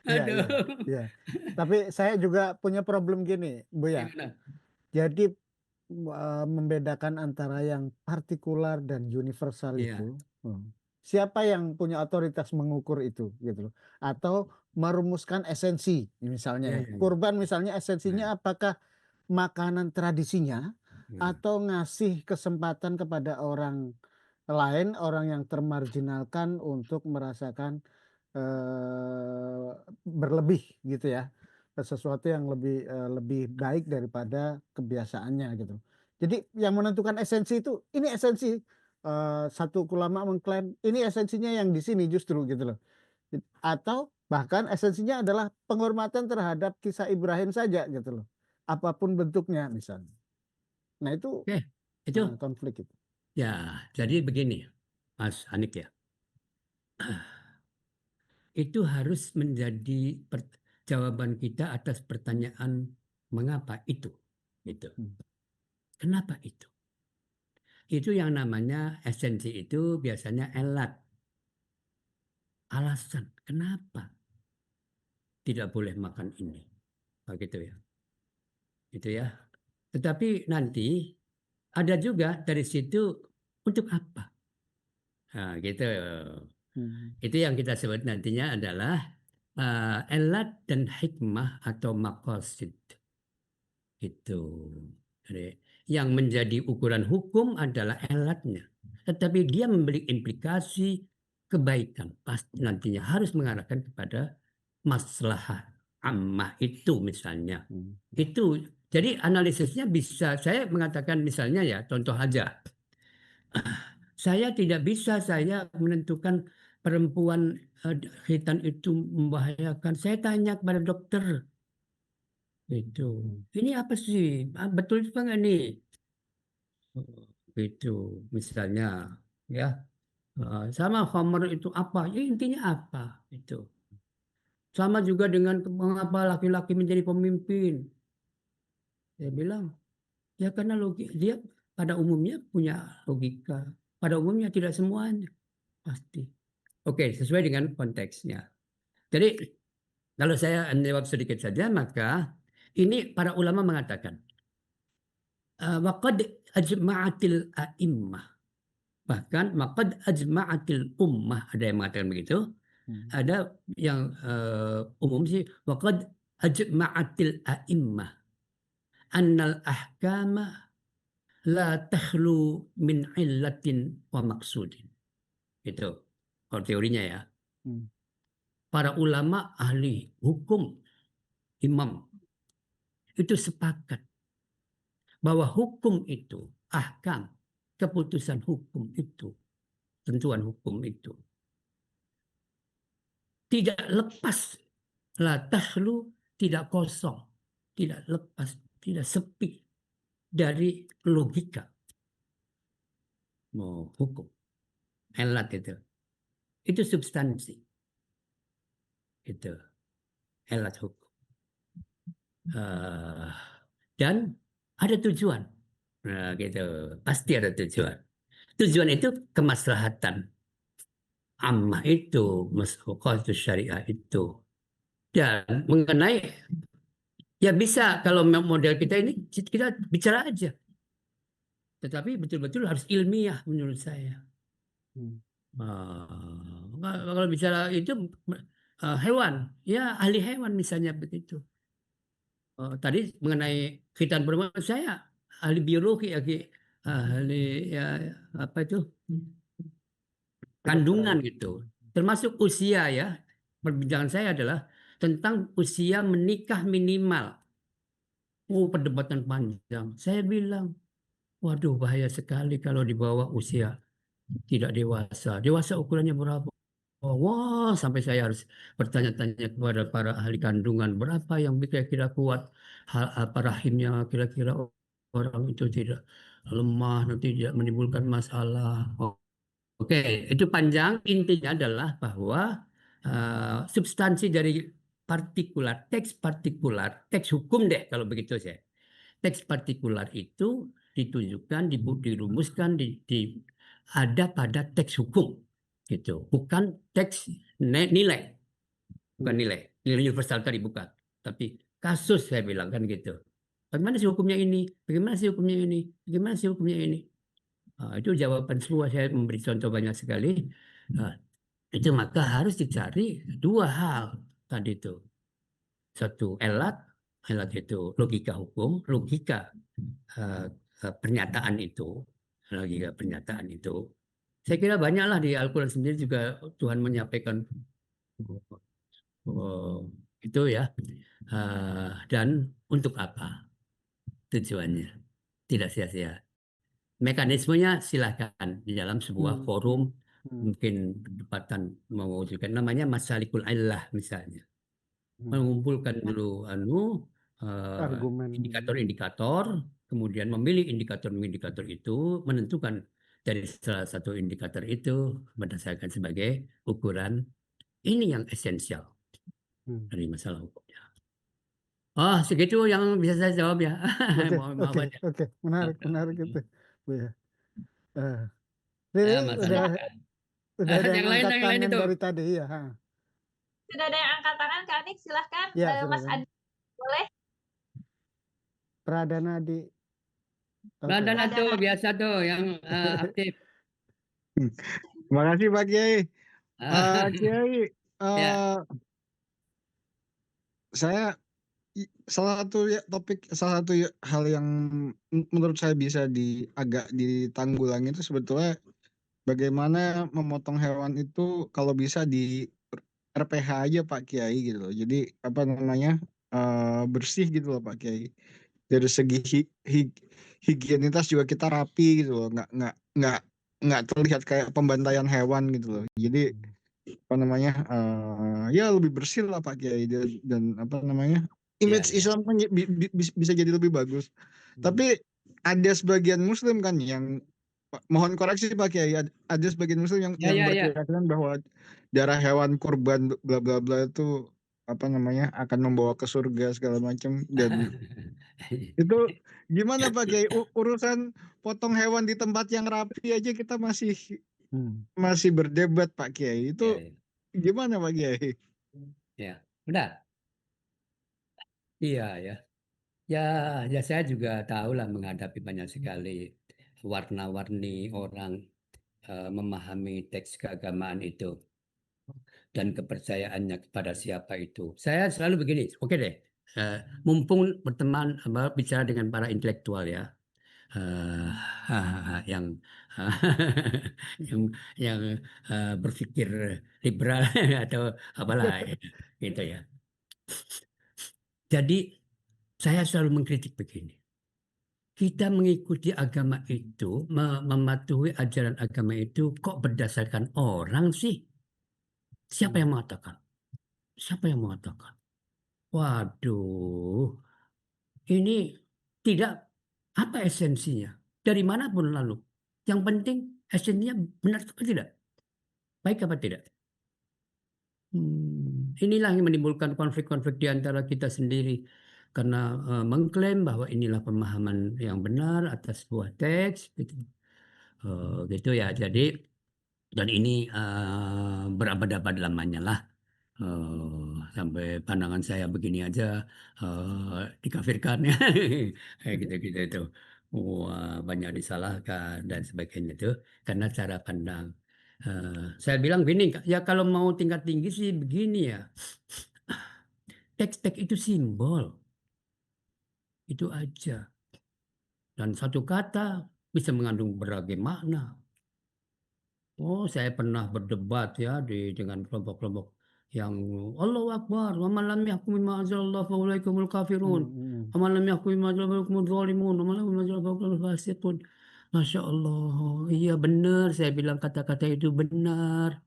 Iya, Aduh. iya, iya. Tapi saya juga punya problem gini, Bu ya. Gimana? Jadi membedakan antara yang partikular dan universal Iya. itu, siapa yang punya otoritas mengukur itu, gitu loh? Atau merumuskan esensi, misalnya Iya, ya. iya, iya. Kurban misalnya esensinya Nah, apakah makanan tradisinya nah. atau ngasih kesempatan kepada orang lain, orang yang termarginalkan untuk merasakan berlebih gitu ya, sesuatu yang lebih baik daripada kebiasaannya gitu. Jadi yang menentukan esensi itu ini esensi, satu ulama mengklaim ini esensinya yang di sini justru gitu loh. Atau bahkan esensinya adalah penghormatan terhadap kisah Ibrahim saja gitu loh. Apapun bentuknya misalnya. Nah itu Oke, itu konflik itu. ya. Jadi begini, Mas Anik ya. Itu harus menjadi jawaban kita atas pertanyaan mengapa itu. Gitu. Kenapa itu? Itu yang namanya esensi itu biasanya elat. Alasan kenapa tidak boleh makan ini. Begitu ya. Itu ya. Tetapi nanti ada juga dari situ untuk apa? Nah, gitu. Itu yang kita sebut nantinya adalah elat dan hikmah atau maqasid. Itu. Jadi, yang menjadi ukuran hukum adalah elatnya. Tetapi dia memberi implikasi kebaikan. Pasti nantinya harus mengarahkan kepada maslahah ammah itu misalnya. Itu. Jadi analisisnya bisa saya mengatakan misalnya ya contoh aja. Saya tidak bisa saya menentukan perempuan khitan itu membahayakan. Saya tanya kepada dokter. Itu. Ini apa sih? Betul juga nggak nih? Itu misalnya ya. Sama khamr itu apa? Ya, intinya apa? Itu. Sama juga dengan mengapa laki-laki menjadi pemimpin. Saya bilang, ya karena dia pada umumnya punya logika. Pada umumnya tidak semuanya. Pasti. Oke, sesuai dengan konteksnya. Jadi kalau saya menjawab sedikit saja, maka ini para ulama mengatakan, waqad ajma'atil a'immah. Bahkan waqad ajma'atil ummah. Ada yang mengatakan begitu. Ada yang umum sih, waqad ajma'atil a'immah. Annal ahkama la takhlu min illatin wa maksudin. Itu kalau teorinya ya. Para ulama ahli hukum, imam, itu sepakat bahwa hukum itu, ahkam, keputusan hukum itu, tentuan hukum itu tidak lepas, la takhlu, tidak kosong, tidak lepas, tidak sepi dari logika hukum. Elat itu substansi, itu elat hukum. Dan ada tujuan, nah, gitu, pasti ada tujuan. Tujuan itu kemaslahatan ammah itu, maslahatul syariah itu. Dan mengenai, ya bisa kalau model kita ini kita bicara aja, tetapi betul-betul harus ilmiah menurut saya. Kalau bicara itu hewan, ya ahli hewan misalnya begitu. Tadi mengenai khitan perempuan, saya ahli biologi, ahli ya, apa itu kandungan gitu, termasuk usia ya. Perbincangan saya adalah tentang usia menikah minimal. Perdebatan panjang. Saya bilang, waduh bahaya sekali kalau di bawah usia tidak dewasa. Dewasa ukurannya berapa? Wah, sampai saya harus bertanya-tanya kepada para ahli kandungan, berapa yang kira-kira kuat apa rahimnya, kira-kira orang itu tidak lemah, nanti tidak menimbulkan masalah. Oke, itu panjang. Intinya adalah bahwa substansi dari teks hukum deh kalau begitu saya. Teks partikular itu ditujukan, dirumuskan, ada pada teks hukum, gitu. Bukan teks nilai, bukan nilai universal tadi bukan, tapi kasus saya bilang kan gitu. Bagaimana sih hukumnya ini? Bagaimana sih hukumnya ini? Bagaimana sih hukumnya ini? Itu jawaban semua, saya memberi contoh banyak sekali. Itu maka harus dicari dua hal tadi itu. Satu elat itu logika hukum, logika pernyataan itu, logika pernyataan itu. Saya kira banyaklah di Al-Quran sendiri juga Tuhan menyampaikan itu ya. Dan untuk apa tujuannya? Tidak sia-sia. Mekanismenya silahkan di dalam sebuah forum, mungkin perdebatan mewujudkan, namanya masalikul illah misalnya, mengumpulkan dulu indikator-indikator, kemudian memilih indikator-indikator itu, menentukan dari salah satu indikator itu berdasarkan sebagai ukuran. Ini yang esensial dari masalah hukumnya. Segitu yang bisa saya jawab ya. Oke, menarik itu, Bu ya. Udah ada yang angkat tangan dari tadi ya. Sudah ada yang angkat tangan, Kak Anik, silahkan. Ya, Mas Adi, boleh? Pradana tuh biasa tuh yang aktif. Terima kasih Pak Kiai. Kiai, saya salah satu hal yang menurut saya bisa agak ditanggulangi itu sebetulnya bagaimana memotong hewan itu kalau bisa di RPH aja Pak Kiai gitu loh. Jadi apa namanya bersih gitu loh Pak Kiai. Dari segi higienitas juga kita rapi gitu loh. Nggak terlihat kayak pembantaian hewan gitu loh. Jadi apa namanya ya lebih bersih lah Pak Kiai, dan apa namanya image Islam kan bisa jadi lebih bagus. Tapi ada sebagian Muslim kan yang, mohon koreksi Pak Kiai, ada sebagian Muslim yang berkeyakinan bahwa darah hewan kurban bla bla bla itu apa namanya akan membawa ke surga segala macam. Dan itu gimana Pak Kiai, urusan potong hewan di tempat yang rapi aja kita masih berdebat Pak Kiai, itu gimana Pak Kiai? Ya, udah. Iya ya. Ya saya juga tahu lah menghadapi banyak sekali warna-warni orang memahami teks keagamaan itu dan kepercayaannya kepada siapa itu. Saya selalu begini, oke deh, mumpung berteman bicara dengan para intelektual ya, yang berpikir liberal atau apalah gitu ya. Jadi saya selalu mengkritik begini. kita mengikuti agama itu, mematuhi ajaran agama itu kok berdasarkan orang sih? Siapa yang mengatakan? Siapa yang mengatakan? Waduh, ini tidak apa esensinya? Dari manapun lalu. Yang penting esensinya benar atau tidak? Baik apa tidak? Inilah yang menimbulkan konflik-konflik di antara kita sendiri. Karena mengklaim bahwa inilah pemahaman yang benar atas sebuah teks. Gitu ya. Jadi, dan ini berabad-abad lamanya lah. Sampai pandangan saya begini aja dikafirkan ya. Kayak gitu-gitu itu. Wah, banyak disalahkan dan sebagainya itu karena cara pandang. Saya bilang gini, ya kalau mau tingkat tinggi sih begini ya. Teks-teks itu simbol. Itu aja. Dan satu kata bisa mengandung berbagai makna. Oh, saya pernah berdebat ya dengan kelompok-kelompok yang Allahu Akbar, wa man lam yahkum bima anzalallahu fa ulaika humul kafirun. Wa man lam yahkum bima anzalallahu fa humul zalimun. Wa man lam yahkum bima anzalallahu fa humul fasiqun. Masya Allah, iya benar saya bilang kata-kata itu benar.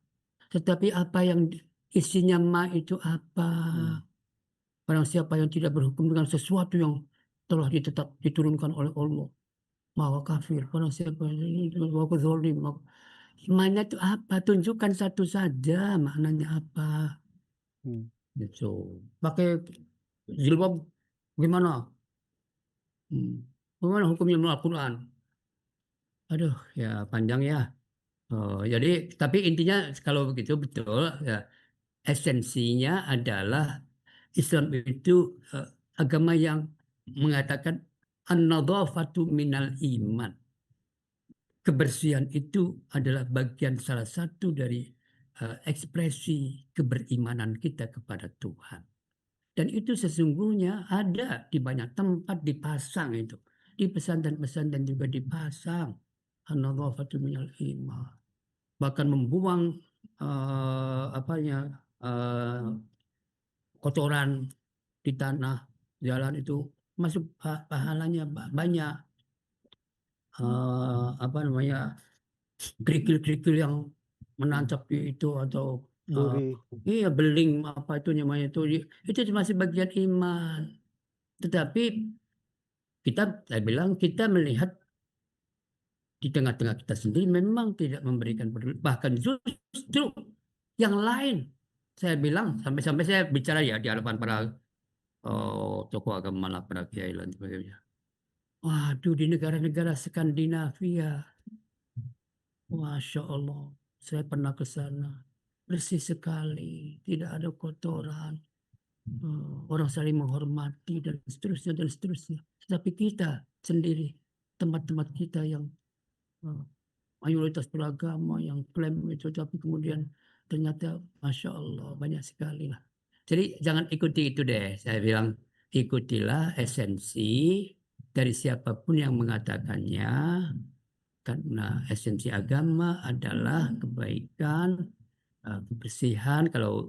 Tetapi apa yang isinya ma itu apa? Barang siapa yang tidak berhukum dengan sesuatu yang telah diturunkan oleh Allah, maka kafir. Barang siapa yang maka zalim, maknanya itu apa? Tunjukkan satu saja maknanya apa. Gitu. Pakai jilbab gimana? Bagaimana hukumnya menurut Al-Quran? Aduh, ya panjang ya. Jadi, tapi intinya kalau begitu betul, ya, esensinya adalah Islam itu agama yang mengatakan an-nadhafatu minal iman. Kebersihan itu adalah bagian salah satu dari ekspresi keberimanan kita kepada Tuhan. Dan itu sesungguhnya ada di banyak tempat dipasang itu. Di pesantren-pesantren juga dipasang. An-nadhafatu minal iman. Bahkan membuang kotoran di tanah jalan itu masuk pahalanya banyak. Kerikil-kerikil yang menancap di itu atau iya beling apa itu namanya itu masih bagian iman. Tetapi saya bilang kita melihat di tengah-tengah kita sendiri memang tidak memberikan peduli, bahkan justru yang lain. Saya bilang sampai saya bicara ya di hadapan para tokoh agama lah, para kiai dan sebagainya. Waduh, di negara-negara Skandinavia, Masya Allah, saya pernah ke sana, bersih sekali, tidak ada kotoran, orang saling menghormati dan seterusnya dan seterusnya. Tetapi kita sendiri, tempat-tempat kita yang mayoritas beragama yang klaim itu, tapi kemudian ternyata Masya Allah banyak sekali lah. Jadi jangan ikuti itu deh, saya bilang ikutilah esensi dari siapapun yang mengatakannya, karena esensi agama adalah kebaikan, kebersihan. Kalau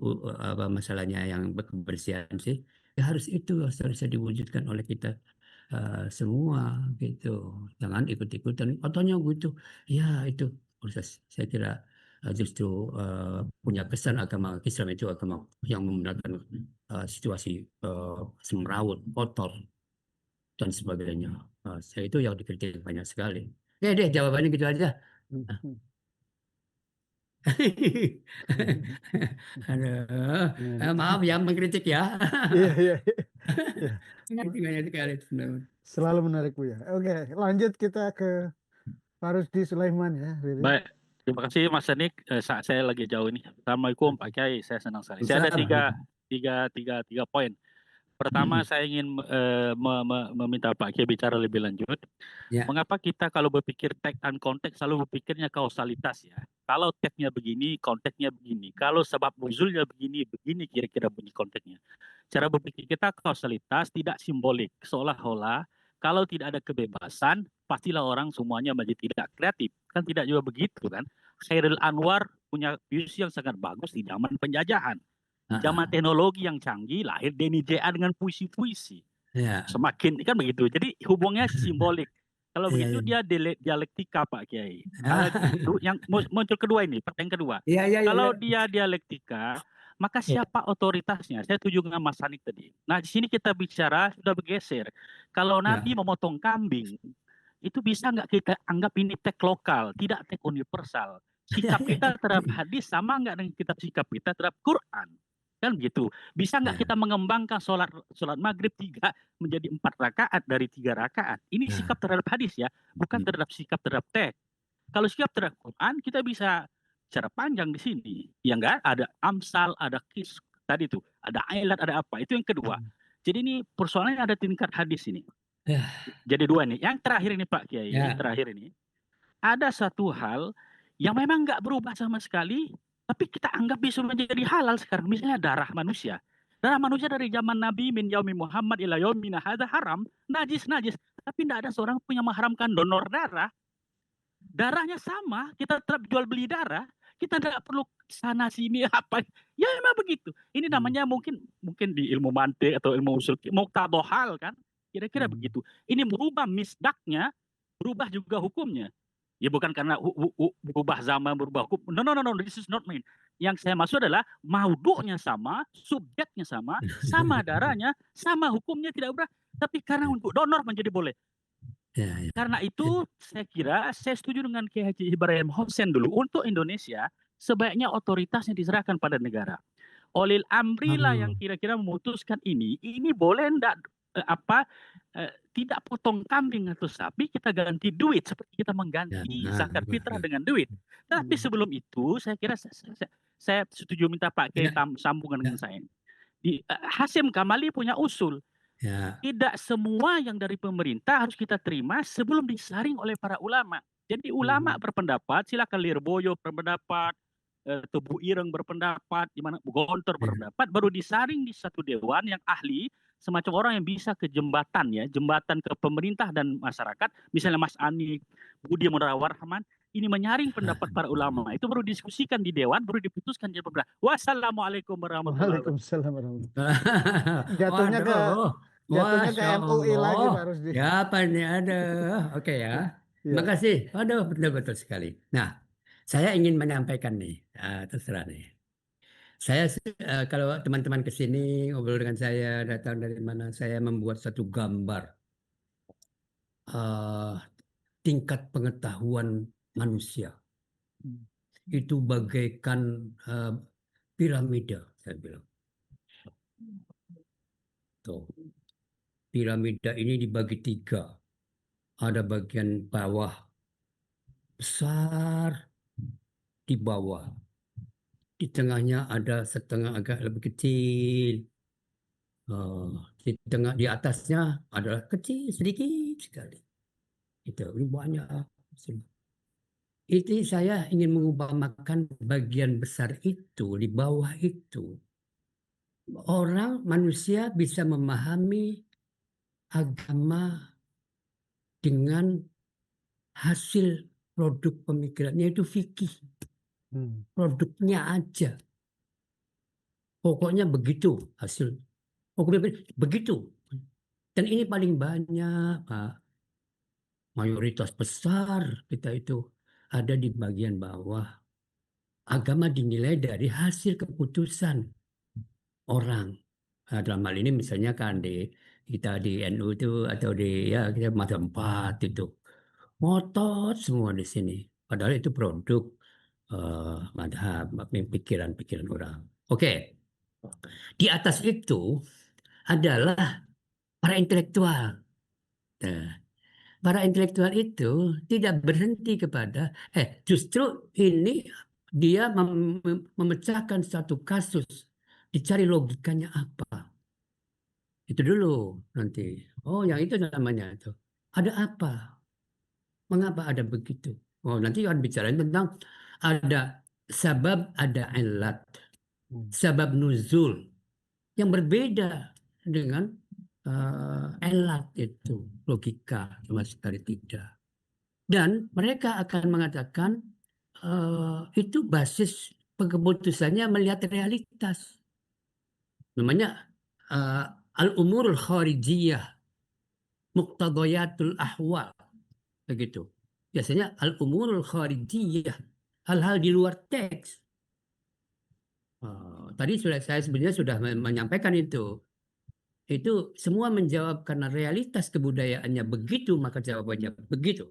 masalahnya yang kebersihan sih ya harus bisa diwujudkan oleh kita semua gitu. Jangan ikut-ikutan katanya gitu. Ya itu proses. Saya kira justru punya kesan agama Islam itu agama yang membenarkan situasi semrawut, kotor dan sebagainya. Saya itu yang dikritik banyak sekali. Ya deh, jawabannya gitu aja. Aduh, maaf ya mengkritik ya. Iya. Selalu menarik Bu ya. Oke, lanjut kita ke Pak Rusdi Sulaiman ya. Baik, terima kasih Mas Anik. Saya lagi jauh ini. Assalamualaikum Pak Kiai, saya senang sekali. Saya ada tiga poin. Pertama, saya ingin meminta Pak Kiai bicara lebih lanjut. Ya. Mengapa kita kalau berpikir teks dan konteks selalu berpikirnya kausalitas ya? Kalau teksnya begini, konteksnya begini. Kalau sebab nuzulnya begini kira-kira bunyi konteksnya. Cara berpikir kita kausalitas tidak simbolik. Seolah-olah kalau tidak ada kebebasan, pastilah orang semuanya menjadi tidak kreatif. Kan tidak juga begitu kan? Khairil Anwar punya puisi yang sangat bagus di zaman penjajahan. Zaman teknologi yang canggih lahir Denny J.A. dengan puisi-puisi. Ya. Semakin kan begitu. Jadi hubungnya simbolik. Kalau Iya, begitu iya. dia dialektika Pak Kiai. Ah. Yang muncul kedua ini, pertanyaan kedua. Iya, iya, iya, Kalau iya. dia dialektika, maka Iya. siapa otoritasnya? Saya setuju dengan Mas Hanik tadi. Nah, di sini kita bicara sudah bergeser. Kalau Ya. Nabi memotong kambing, itu bisa nggak kita anggap ini teks lokal, tidak teks universal? Sikap kita terhadap hadis sama nggak dengan sikap kita terhadap Quran? Kan gitu. Bisa nggak Ya. kita mengembangkan sholat maghrib 3 menjadi 4 rakaat dari 3 rakaat? Ini Ya. sikap terhadap hadis ya, bukan terhadap sikap terhadap teks. Kalau sikap terhadap Quran, kita bisa secara panjang di sini. Ya enggak, ada amsal, ada kis, tadi itu, ada ayat, ada apa. Itu yang kedua. Jadi ini persoalannya ada tingkat hadis ini. Ya. Jadi dua nih. Yang terakhir ini Pak Kiai, Ya. yang terakhir ini. Ada satu hal yang memang nggak berubah sama sekali, tapi kita anggap bisa menjadi halal sekarang. Misalnya darah manusia. Darah manusia dari zaman Nabi min yaumi Muhammad ila yaumina hadza haram, najis. Tapi tidak ada seorang pun yang mengharamkan donor darah. Darahnya sama, kita tetap jual beli darah, kita tidak perlu sana sini apa. Ya memang begitu. Ini namanya mungkin di ilmu mantik atau ilmu usul muqtadohal kan. Kira-kira begitu. Ini merubah misdaknya, berubah juga hukumnya. Ya bukan karena berubah zaman, berubah hukum. No, this is not mean. Yang saya maksud adalah maudhu'nya sama, subjeknya sama darahnya, sama hukumnya tidak berubah. Tapi karena untuk donor menjadi boleh. Ya, ya. Karena itu saya kira saya setuju dengan Kiai Haji Ibrahim Hussein dulu. Untuk Indonesia sebaiknya otoritasnya diserahkan pada negara. Olil amri lah yang kira-kira memutuskan ini boleh enggak tidak potong kambing atau sapi, kita ganti duit seperti kita mengganti zakat fitrah dengan duit. Tapi sebelum itu saya kira saya setuju minta Pak Kiai sambungan dengan saya. Hasyim Kamali punya usul. Ya. Tidak semua yang dari pemerintah harus kita terima sebelum disaring oleh para ulama. Jadi ulama berpendapat, silakan Lirboyo berpendapat, Tebu Ireng berpendapat, di mana Gontor berpendapat, baru disaring di satu dewan yang ahli, semacam orang yang bisa ke jembatan ke pemerintah dan masyarakat, misalnya Mas Ani, Budi Munawwarahman, ini menyaring pendapat para ulama. Itu baru diskusikan di dewan, baru diputuskan di pemerintah. Wassalamualaikum warahmatullahi wabarakatuh. Waalaikumsalam warahmatullahi wabarakatuh. Jatuhnya ke MUI lagi Pak Rusdi. Ya apa ini ada. Oke ya. Terima kasih. Aduh, betul-betul sekali. Nah, saya ingin menyampaikan nih, terserah nih. Saya kalau teman-teman ke sini ngobrol dengan saya, datang dari mana, saya membuat satu gambar tingkat pengetahuan manusia. Itu bagaikan piramida, saya bilang. Tuh. Piramida ini dibagi 3. Ada bagian bawah besar, di bawah. Di tengahnya ada setengah agak lebih kecil. Di atasnya adalah kecil sedikit sekali. Itu banyak. Itu saya ingin mengumpamakan bagian besar itu, di bawah itu. Orang manusia bisa memahami agama dengan hasil produk pemikirannya itu fikih. Produknya aja. Pokoknya begitu hasil. Pokoknya begitu. Dan ini paling banyak, Pak. Mayoritas besar kita itu ada di bagian bawah. Agama dinilai dari hasil keputusan orang. Nah, dalam hal ini misalnya kan kita di NU itu atau kita mazhab 4 itu ngotot semua di sini. Padahal itu produk madhab, pikiran-pikiran orang. Oke. Di atas itu adalah para intelektual. Nah, para intelektual itu tidak berhenti kepada justru ini dia memecahkan satu kasus, dicari logikanya apa. Itu dulu nanti. Oh, yang itu namanya itu. Ada apa? Mengapa ada begitu? Oh, nanti akan bicara tentang ada sabab, ada ilat. Sabab nuzul yang berbeda dengan ilat itu, logika sama sekali tidak. Dan mereka akan mengatakan itu basis keputusannya melihat realitas. Namanya al-umurul kharijiyah, muqtadayatul ahwal, begitu. Biasanya al-umurul kharijiyah, hal-hal di luar teks. Tadi saya sebenarnya sudah menyampaikan itu. Itu semua menjawab karena realitas kebudayaannya begitu, maka jawabannya begitu.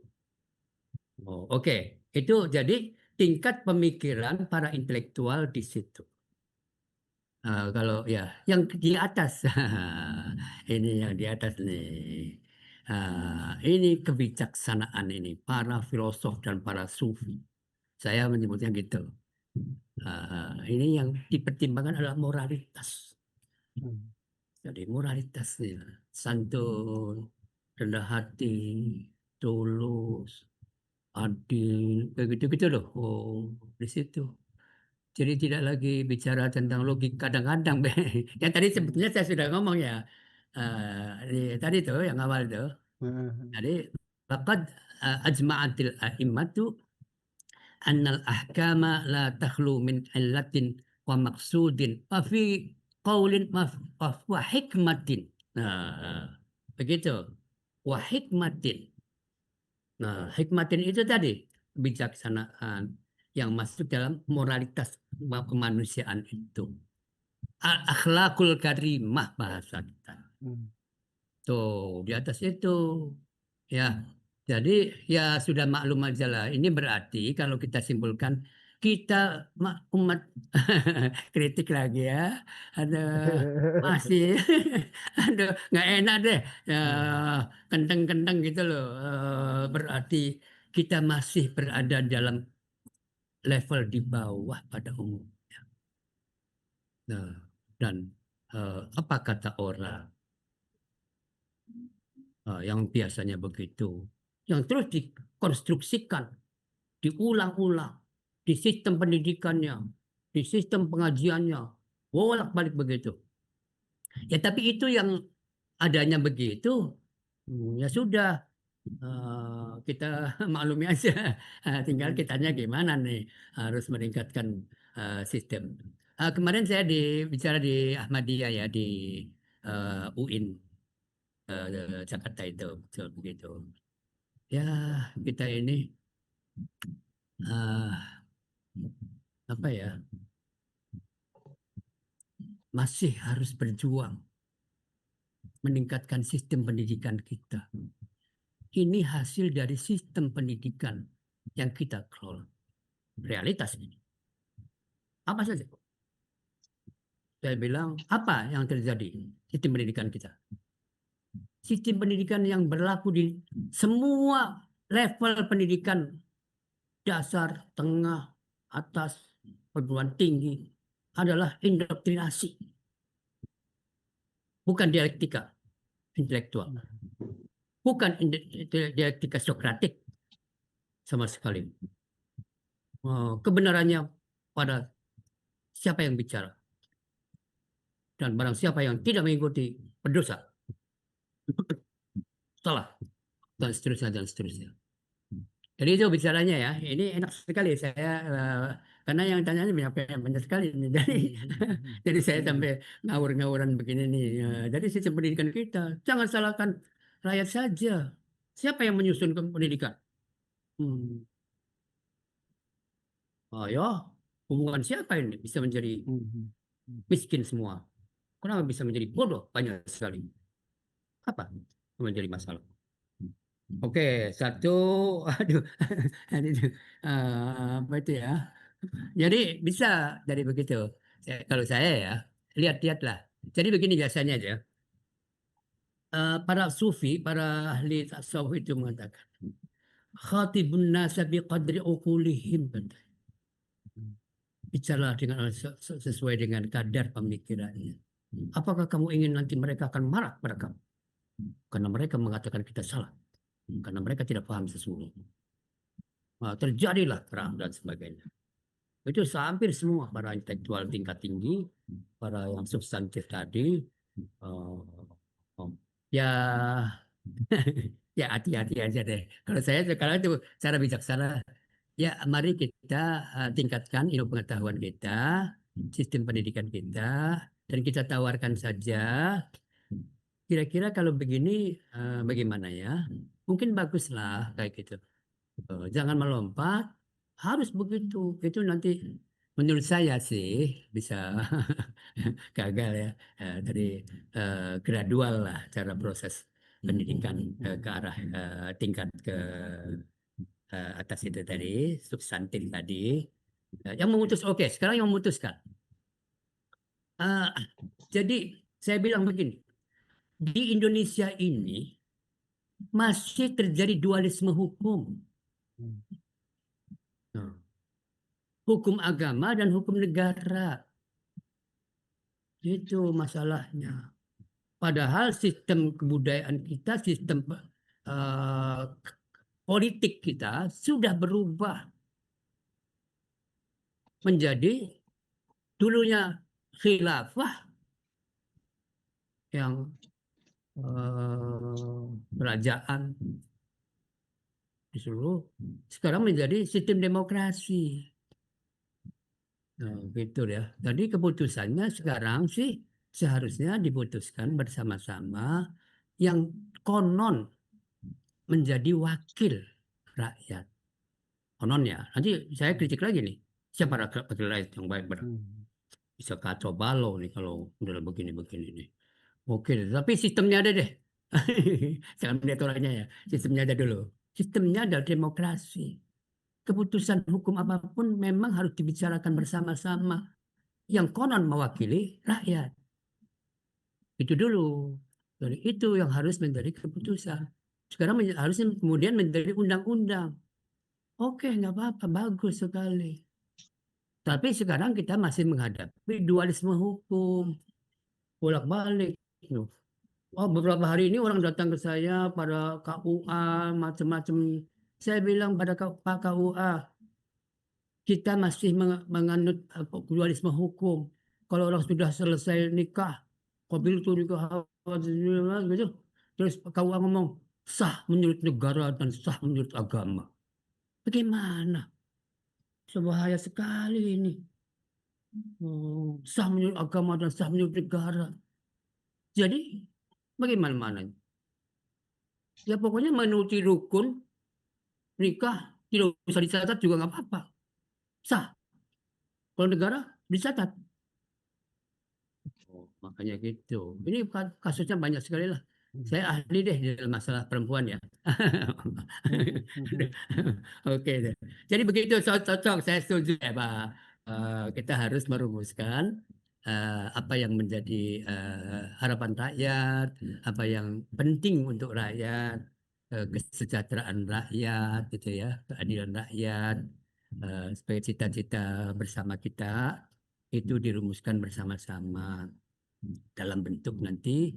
Oke. Itu jadi tingkat pemikiran para intelektual di situ. Kalau ya yang di atas, ini yang di atas nih. Ini kebijaksanaan ini para filosof dan para sufi. Saya menyebutnya gitu. Ini yang dipertimbangkan adalah moralitas. Jadi moralitasnya santun, rendah hati, tulus, adil, begitu-gitu loh. Di situ. Jadi tidak lagi bicara tentang logika kadang-kadang. Yang tadi sebetulnya saya sudah ngomong ya. Tadi tuh yang awal tuh. Jadi laqad ajma'atil a'immatu annal ahkama la takhlu min illatin wa maqsudin wa fi qaulin wa hikmatin. Nah, begitu. Wa hikmatin. Nah, hikmatin itu tadi kebijaksanaan yang masuk dalam moralitas kemanusiaan itu. Akhlakul karimah bahasa kita. Tuh, di atas itu. Ya. Jadi ya sudah maklum aja lah. Ini berarti kalau kita simpulkan kita umat kritik lagi ya. Ada masih ada nggak enak deh. Ya, kenteng-kenteng gitu loh. Berarti kita masih berada dalam level di bawah pada umumnya. Nah, dan apa kata orang yang biasanya begitu, yang terus dikonstruksikan, diulang-ulang di sistem pendidikannya, di sistem pengajiannya, bolak-balik begitu. Ya tapi itu yang adanya begitu, ya sudah. Kita maklumi aja, tinggal kitanya gimana nih, harus meningkatkan sistem. Kemarin saya bicara di Ahmadiyah ya, di UIN Jakarta itu, betul begitu. Ya kita ini apa ya, masih harus berjuang meningkatkan sistem pendidikan kita. Ini hasil dari sistem pendidikan yang kita kelola. Realitas ini. Apa saja? Saya bilang, apa yang terjadi sistem pendidikan kita? Sistem pendidikan yang berlaku di semua level pendidikan, dasar, tengah, atas, perguruan tinggi, adalah indoktrinasi. Bukan dialektika intelektual. Bukan dialektika sokratik sama sekali. Kebenarannya pada siapa yang bicara. Dan barang siapa yang tidak mengikuti berdosa. Salah. Dan seterusnya, dan seterusnya. Jadi itu bicaranya ya. Ini enak sekali saya, karena yang tanyanya banyak sekali. Jadi saya sampai ngawur-ngawuran begini nih. Jadi sistem pendidikan kita, jangan salahkan rakyat saja. Siapa yang menyusun pendidikan? Ya, hubungan siapa ini bisa menjadi miskin semua? Kenapa bisa menjadi bodoh banyak sekali? Apa menjadi masalah? Oke, satu, aduh, apa itu ya? Jadi bisa dari begitu. Kalau saya ya, lihat-lihatlah. Jadi begini biasanya aja. Para sufi, para ahli tasawuf itu mengatakan, khatibun nasa biqadri uqulihim. Bicara dengan sesuai dengan kadar pemikirannya. Apakah kamu ingin nanti mereka akan marah pada kamu? Karena mereka mengatakan kita salah. Karena mereka tidak paham sesungguhnya. Terjadilah perang dan sebagainya. Itu hampir semua para intelektual tingkat tinggi, para yang substantif tadi, ya ya hati-hati aja deh. Kalau saya sekarang itu cara bijaksana, ya mari kita tingkatkan ilmu pengetahuan kita, sistem pendidikan kita, dan kita tawarkan saja kira-kira kalau begini bagaimana ya? Mungkin baguslah kayak gitu. Jangan melompat, harus begitu. Itu nanti menurut saya sih bisa gagal ya. Dari gradual lah cara proses pendidikan ke arah tingkat ke atas itu tadi, substantif tadi. Yang memutus, oke, sekarang yang memutuskan. Jadi saya bilang begini, di Indonesia ini masih terjadi dualisme hukum. Hukum agama dan hukum negara. Itu masalahnya. Padahal sistem kebudayaan kita, sistem politik kita sudah berubah menjadi dulunya khilafah yang kerajaan di seluruh, sekarang menjadi sistem demokrasi. Nah, gitu ya. Jadi keputusannya sekarang sih seharusnya diputuskan bersama-sama yang konon menjadi wakil rakyat. Konon ya. Nanti saya kritik lagi nih. Siapa wakil rakyat yang baik benar? Bisa kacau balau nih kalau udah begini-begini nih. Oke, tapi sistemnya ada deh. Jangan melihat orangnya ya. Sistemnya ada dulu. Sistemnya adalah demokrasi. Keputusan hukum apapun memang harus dibicarakan bersama-sama. Yang konon mewakili rakyat. Itu dulu. Jadi itu yang harus menjadi keputusan. Sekarang harusnya kemudian menjadi undang-undang. Oke, nggak apa-apa, bagus sekali. Tapi sekarang kita masih menghadapi dualisme hukum. Bolak-balik. Oh, beberapa hari ini orang datang ke saya pada KUA, macam-macam. Saya bilang pada Pak KUA, kita masih menganut dualisme hukum. Kalau orang sudah selesai nikah, qabil itu nikah, gitu. Terus KUA ngomong, sah menurut negara dan sah menurut agama. Bagaimana? Bahaya sekali ini. Sah menurut agama dan sah menurut negara. Jadi bagaimana? Ya pokoknya menuruti rukun nikah tidak usah dicatat juga nggak apa-apa. Sah. Kalau negara dicatat. Makanya gitu. Ini kasusnya banyak sekali lah. Saya ahli deh dalam masalah perempuan ya. Oke deh. Jadi begitu cocok, saya setuju ya Pak. Kita harus merumuskan apa yang menjadi harapan rakyat, apa yang penting untuk rakyat, kesejahteraan rakyat, gitu ya, keadilan rakyat, supaya cita-cita bersama kita itu dirumuskan bersama-sama dalam bentuk nanti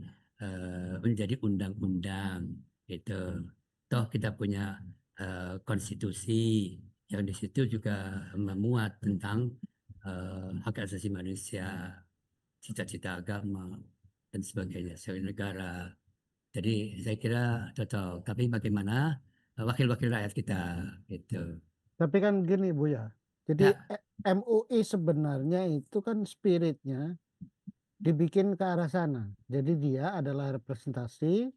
menjadi undang-undang, gitu. Toh kita punya konstitusi yang di situ juga memuat tentang hak asasi manusia, cita-cita agama dan sebagainya sebagai negara. Jadi saya kira cocok. Tapi bagaimana wakil-wakil rakyat kita, gitu. Tapi kan gini Bu ya. Jadi Ya. MUI sebenarnya itu kan spiritnya dibikin ke arah sana. Jadi dia adalah representasi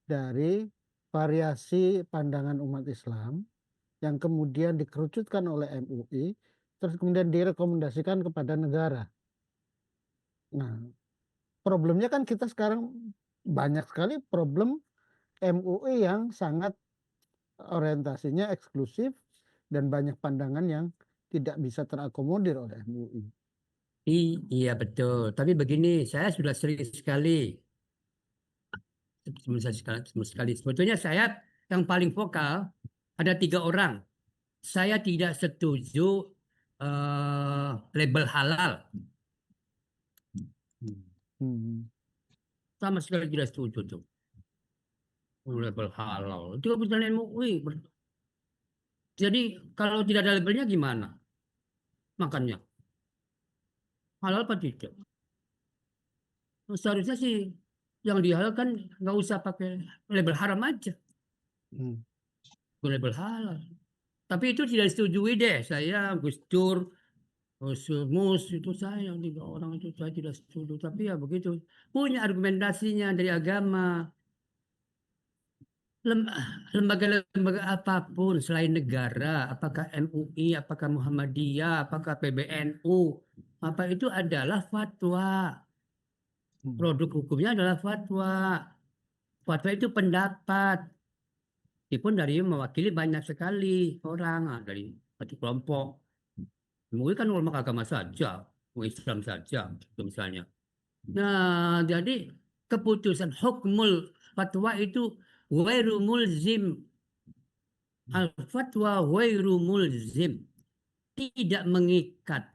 dari variasi pandangan umat Islam yang kemudian dikerucutkan oleh MUI, terus kemudian direkomendasikan kepada negara. Nah, problemnya kan kita sekarang banyak sekali problem MUI yang sangat orientasinya eksklusif dan banyak pandangan yang tidak bisa terakomodir oleh MUI. Iya betul. Tapi begini, saya sudah sering sekali. Sebetulnya saya yang paling vokal ada 3 orang. Saya tidak setuju label halal. Sama sekali tidak setuju tuh. Label halal. Itu keputusan MUI. Jadi kalau tidak ada labelnya gimana makannya? Halal apa tidak? Seharusnya sih yang dihalalkan nggak usah pakai label haram aja. Label halal. Tapi itu tidak disetujui deh. Saya, Gus Dur, Mus itu saya 3 orang itu saya tidak setuju. Tapi ya begitu. Punya argumentasinya dari agama. Lembaga-lembaga apapun selain negara, apakah MUI, apakah Muhammadiyah, apakah PBNU, apa itu adalah fatwa. Produk hukumnya adalah fatwa. Fatwa itu pendapat. Meskipun dari mewakili banyak sekali orang, dari satu kelompok. MUI kan ulama agama saja, Islam saja, misalnya. Nah, jadi keputusan hukmul fatwa itu ghairu mulzim. Al-fatwa ghairu mulzim. Tidak mengikat.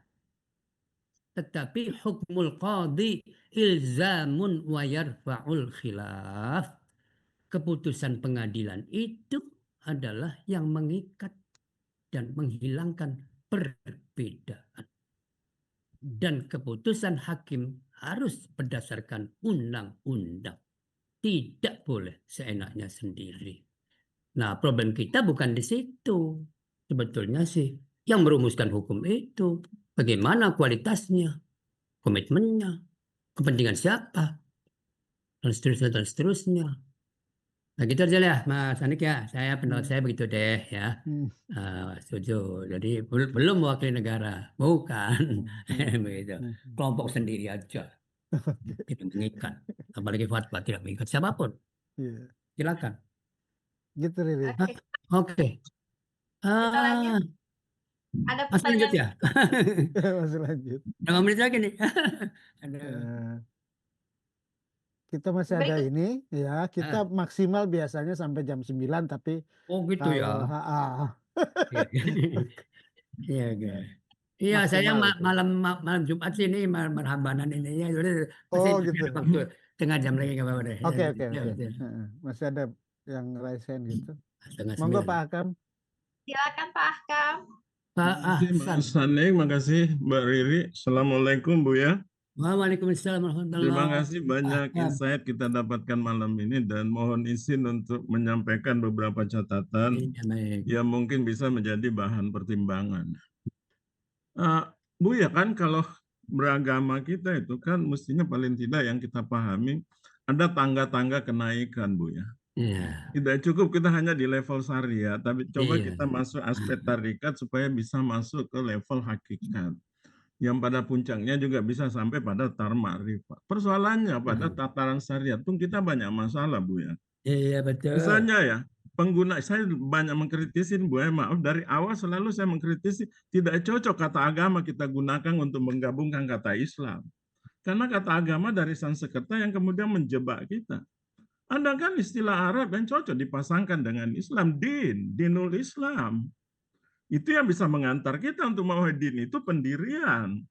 Tetapi hukmul qadhi ilzamun wa yarfa'ul khilaf. Keputusan pengadilan itu adalah yang mengikat dan menghilangkan perbedaan. Dan keputusan hakim harus berdasarkan undang-undang. Tidak boleh seenaknya sendiri. Nah, problem kita bukan di situ. Sebetulnya sih yang merumuskan hukum itu bagaimana kualitasnya, komitmennya, kepentingan siapa, dan seterusnya dan seterusnya. Nah, gitu aja ya, Mas Anik ya. Pendapat saya begitu deh ya. Setuju. Jadi belum mewakili negara, bukan begitu. Kelompok sendiri aja. Tidak mengikat, apalagi fatwa tidak mengikat siapapun. Silakan. Gitu Riri. Oke. Kita lanjut. Ada Mas lanjut pertanyaan? ya. Masih lanjut. 5 menit lagi nih. Kita masih ada Berikut. ini ya, kita maksimal biasanya sampai jam 9, tapi Oh gitu kalau ya. Iya, saya maksimal itu. malam Jumat sih ini marhabanan ini ya. Oh Masih gitu. ada waktu setengah jam lagi nggak apa-apa deh. Oke. Masih ada yang raise hand gitu. Monggo Pak Akam. Silakan Pak Akam. Pak Mas Saning, makasih Mbak Riri. Assalamualaikum Bu ya. Waalaikumsalam warahmatullahi Terima kasih banyak insight kita dapatkan malam ini dan mohon izin untuk menyampaikan beberapa catatan yang mungkin bisa menjadi bahan pertimbangan. Bu ya kan kalau beragama kita itu kan mestinya paling tidak yang kita pahami ada tangga-tangga kenaikan Bu ya. Tidak cukup kita hanya di level syariat, tapi coba kita masuk aspek tarikat supaya bisa masuk ke level hakikat. Yang pada puncaknya juga bisa sampai pada tar ma'rifat. Persoalannya pada tataran syariat itu kita banyak masalah Bu ya. Iya betul. Misalnya ya, pengguna saya banyak mengkritisi Bu ya, maaf dari awal selalu saya mengkritisi tidak cocok kata agama kita gunakan untuk menggabungkan kata Islam. Karena kata agama dari Sanskerta yang kemudian menjebak kita. Ada kan istilah Arab yang cocok dipasangkan dengan Islam, dinul Islam. Itu yang bisa mengantar kita untuk bahwa din itu pendirian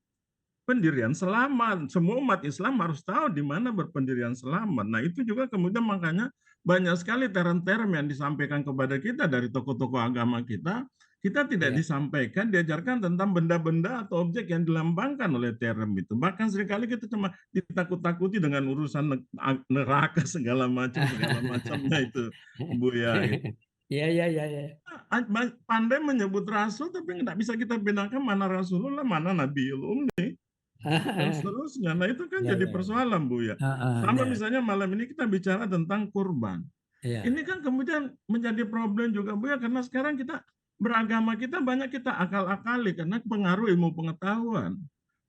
selamat. Semua umat Islam harus tahu di mana berpendirian selamat. Nah itu juga kemudian makanya banyak sekali term-term yang disampaikan kepada kita dari tokoh-tokoh agama kita tidak disampaikan, diajarkan tentang benda-benda atau objek yang dilambangkan oleh term itu. Bahkan seringkali kita cuma ditakut-takuti dengan urusan neraka segala macamnya itu, Bu ya. Iya. Pandai menyebut rasul tapi nggak bisa kita bedakan mana Rasulullah, mana Nabiul Ummi. Dan seterusnya. Nah itu kan jadi persoalan Bu ya. Sama misalnya malam ini kita bicara tentang kurban. Ini kan kemudian menjadi problem juga Bu ya, karena sekarang kita beragama kita banyak kita akal-akali karena pengaruh ilmu pengetahuan.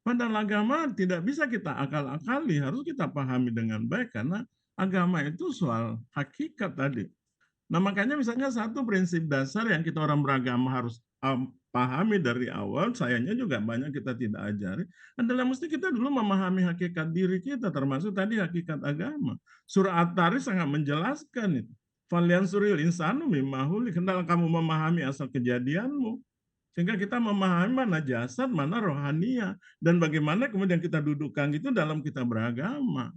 Padahal agama tidak bisa kita akal-akali, harus kita pahami dengan baik karena agama itu soal hakikat tadi. Nah makanya misalnya satu prinsip dasar yang kita orang beragama harus pahami dari awal, sayangnya juga banyak kita tidak ajari, adalah mesti kita dulu memahami hakikat diri kita, termasuk tadi hakikat agama. Surah At-Tarik sangat menjelaskan itu. Falian suril insanu mimahuli, kendal kamu memahami asal kejadianmu. Sehingga kita memahami mana jasad, mana rohania, dan bagaimana kemudian kita dudukkan itu dalam kita beragama.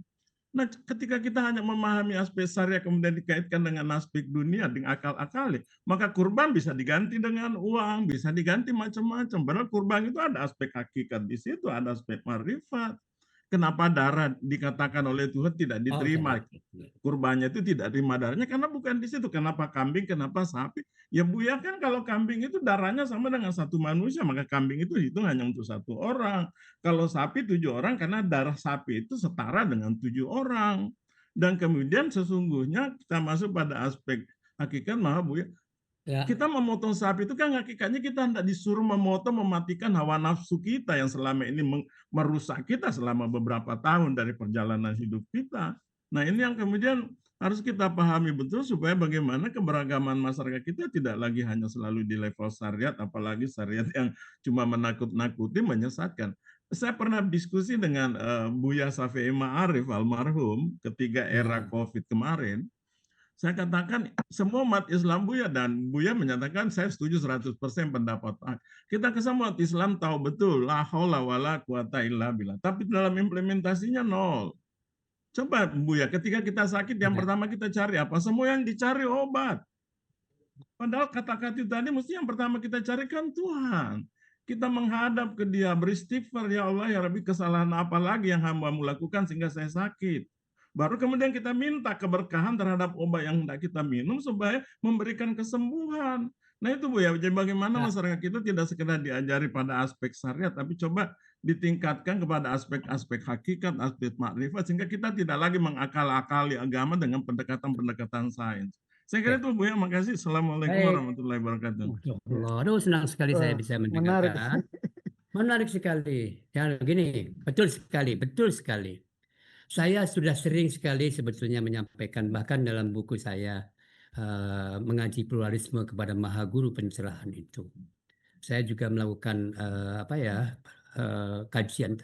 Nah, ketika kita hanya memahami aspek syariah kemudian dikaitkan dengan aspek dunia, dengan akal-akali, maka kurban bisa diganti dengan uang, bisa diganti macam-macam. Padahal kurban itu ada aspek hakikat di situ, ada aspek marifat. kenapa darah dikatakan oleh Tuhan tidak diterima. Kurbannya itu tidak terima darahnya karena bukan di situ. Kenapa kambing, kenapa sapi? Ya Buya kan kalau kambing itu darahnya sama dengan satu manusia, maka kambing itu hitung hanya untuk satu orang. Kalau sapi 7 orang karena darah sapi itu setara dengan 7 orang. Dan kemudian sesungguhnya kita masuk pada aspek hakikat, maka Buya, kita memotong sapi itu kan hakikatnya kita tidak disuruh memotong, mematikan hawa nafsu kita yang selama ini merusak kita selama beberapa tahun dari perjalanan hidup kita. Nah ini yang kemudian harus kita pahami betul supaya bagaimana keberagaman masyarakat kita tidak lagi hanya selalu di level syariat, apalagi syariat yang cuma menakut-nakuti, menyesatkan. Saya pernah diskusi dengan Buya Syafi'i Ma'arif almarhum ketika era COVID kemarin. Saya katakan semua umat Islam Buya, dan Buya menyatakan saya setuju 100% pendapat. Kita semua umat Islam tahu betul la haula wala quwata illa billah. Tapi dalam implementasinya nol. Coba Buya, ketika kita sakit yang pertama kita cari apa? Semua yang dicari obat. Padahal kata-kata tadi mesti yang pertama kita carikan Tuhan. Kita menghadap ke Dia, beristighfar, ya Allah ya Rabbi, kesalahan apa lagi yang hamba-Mu lakukan sehingga saya sakit. Baru kemudian kita minta keberkahan terhadap obat yang hendak kita minum supaya memberikan kesembuhan. Nah itu Bu ya, jadi bagaimana masyarakat kita tidak sekedar diajari pada aspek syariat, tapi coba ditingkatkan kepada aspek-aspek hakikat, aspek makrifat, sehingga kita tidak lagi mengakal-akali agama dengan pendekatan-pendekatan sains. Saya kira itu Bu ya, makasih. Assalamualaikum warahmatullahi wabarakatuh. Aduh, senang sekali saya bisa mendengarkan. Menarik sekali. Ya, gini, betul sekali. Saya sudah sering sekali sebetulnya menyampaikan, bahkan dalam buku saya mengaji pluralisme kepada Maha Guru Pencerahan itu. Saya juga melakukan kajian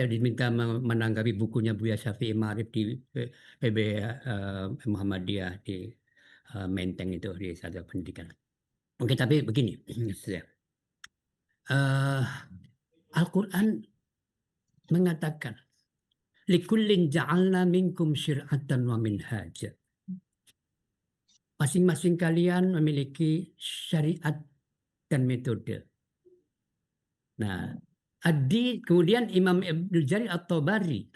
diminta menanggapi bukunya Buya Syafi'i Ma'arif di PB Muhammadiyah di Menteng itu di Sarjana Pendidikan. Oke, tapi begini, Al-Quran mengatakan likullin ja'alna minkum syir'atan wa minhaja. Masing-masing kalian memiliki syariat dan metode. Nah, kemudian Imam Ibnu Jarir At-Tabari,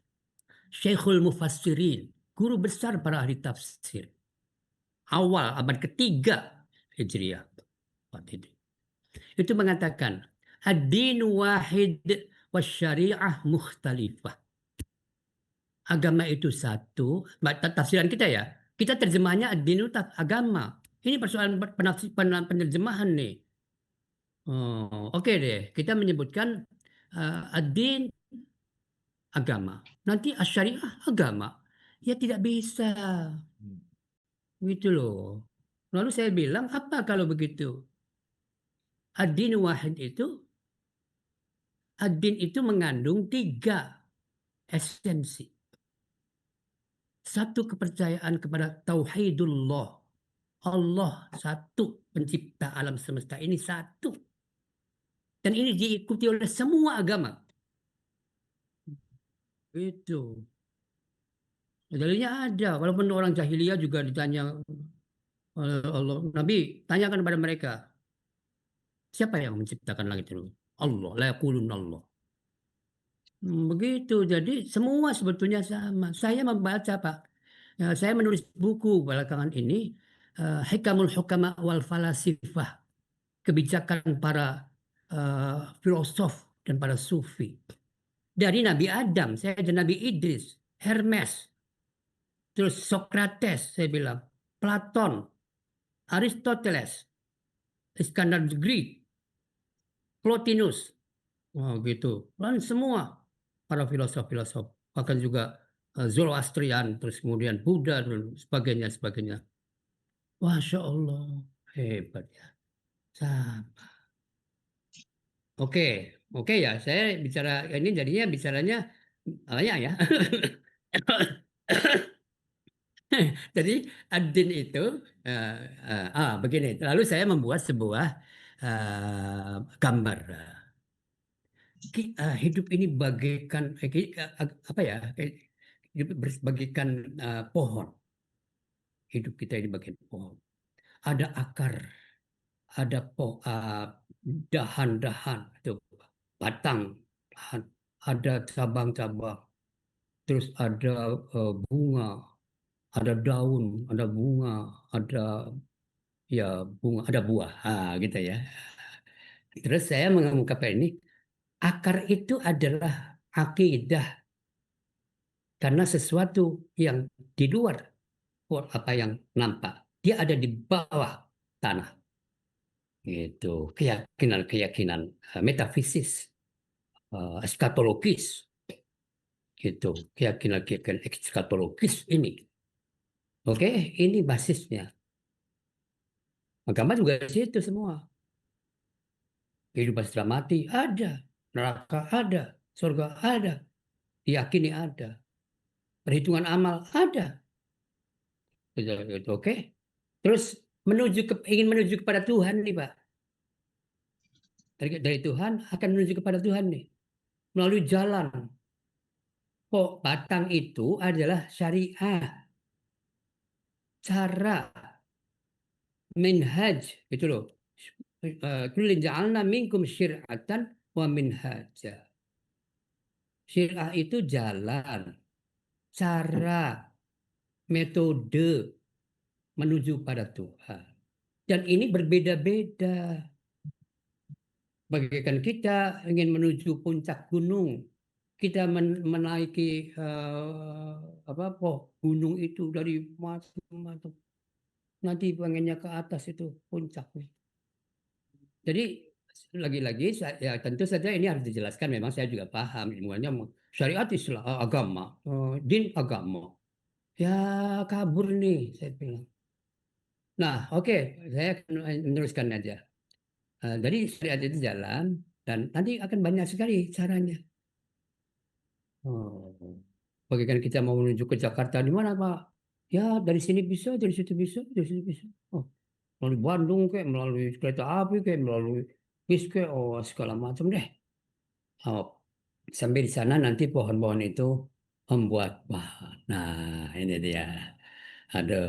Syekhul Mufassirin, guru besar para ahli tafsir, awal abad ketiga Hijriah, itu mengatakan ad-dinu wahid wasyari'ah mukhtalifah. Agama itu satu, tafsiran kita ya. Kita terjemahnya ad-dinu agama. Ini persoalan penerjemahan nih. Oke deh, kita menyebutkan ad-din agama. Nanti asy-syariah agama. Ya tidak bisa. Gitu loh. Lalu saya bilang, apa kalau begitu? Ad-din wahid itu, ad-din itu mengandung 3 esensi. Satu, kepercayaan kepada tauhidullah. Allah satu, pencipta alam semesta ini satu. Dan ini diikuti oleh semua agama. Itu. Dalilnya ada. Walaupun orang jahiliyah juga ditanya Allah, Nabi tanyakan kepada mereka, siapa yang menciptakan langit itu? Allah. La yaqulun Allah. Begitu. Jadi semua sebetulnya sama. Saya membaca, Pak. Saya menulis buku belakangan ini, Hikamul Hukama wal Falasifah, kebijakan para filosof dan para sufi. Dari Nabi Adam, saya ada Nabi Idris, Hermes, terus Socrates, saya bilang, Platon, Aristoteles, Iskandar the Great, Plotinus, gitu. Dan semua para filosof-filosof, bahkan juga Zoroastrian, terus kemudian Buddha dan sebagainya. Masya Allah, hebat ya. Sama. Oke ya, saya bicara ini jadinya bicaranya banyak ya. Jadi ad-din itu begini. Lalu saya membuat sebuah gambar. Hidup ini bagaikan bagaikan pohon. Hidup kita ini bagaikan pohon. Ada akar, ada dahan-dahan, batang, ada cabang-cabang, terus ada bunga, ada daun, ada bunga, ada ya bunga, ada buah, gitu ya. Terus saya mengungkapkan ini, akar itu adalah akidah, karena sesuatu yang di luar apa yang nampak, dia ada di bawah tanah. Itu keyakinan-keyakinan metafisis, eskatologis, gitu, keyakinan-keyakinan eskatologis ini. Oke, ini basisnya. Agama juga di situ semua. Kehidupan setelah mati ada, neraka ada, surga ada, diyakini ada, perhitungan amal ada. Oke. Terus ingin menuju kepada Tuhan nih, Pak. Dari Tuhan akan menuju kepada Tuhan nih melalui jalan. Kok batang itu adalah syariah, cara, minhaj, gitu loh. Kullin ja'alna minkum syir'atan wa minhaja. Syir'ah itu jalan, cara, metode menuju pada Tuhan. Dan ini berbeda-beda. Bagaikan kita ingin menuju puncak gunung, kita menaiki gunung itu dari macam-macam. Nanti pengennya ke atas itu puncaknya. Jadi lagi-lagi ya tentu saja ini harus dijelaskan. Memang saya juga paham ilmunya syariat Islam, agama, din agama. Ya kabur nih saya bilang. Nah, oke, saya akan meneruskan aja. Dari syariat itu jalan dan nanti akan banyak sekali caranya. Bagaikan kita mau menuju ke Jakarta di mana, Pak? Ya dari sini bisa, dari situ bisa, dari situ bisa. Melalui Bandung kayak, melalui kereta api kayak, melalui bis kayak, segala macam deh. Sampai di sana nanti pohon-pohon itu membuat bahan. Nah, ini dia. Ada.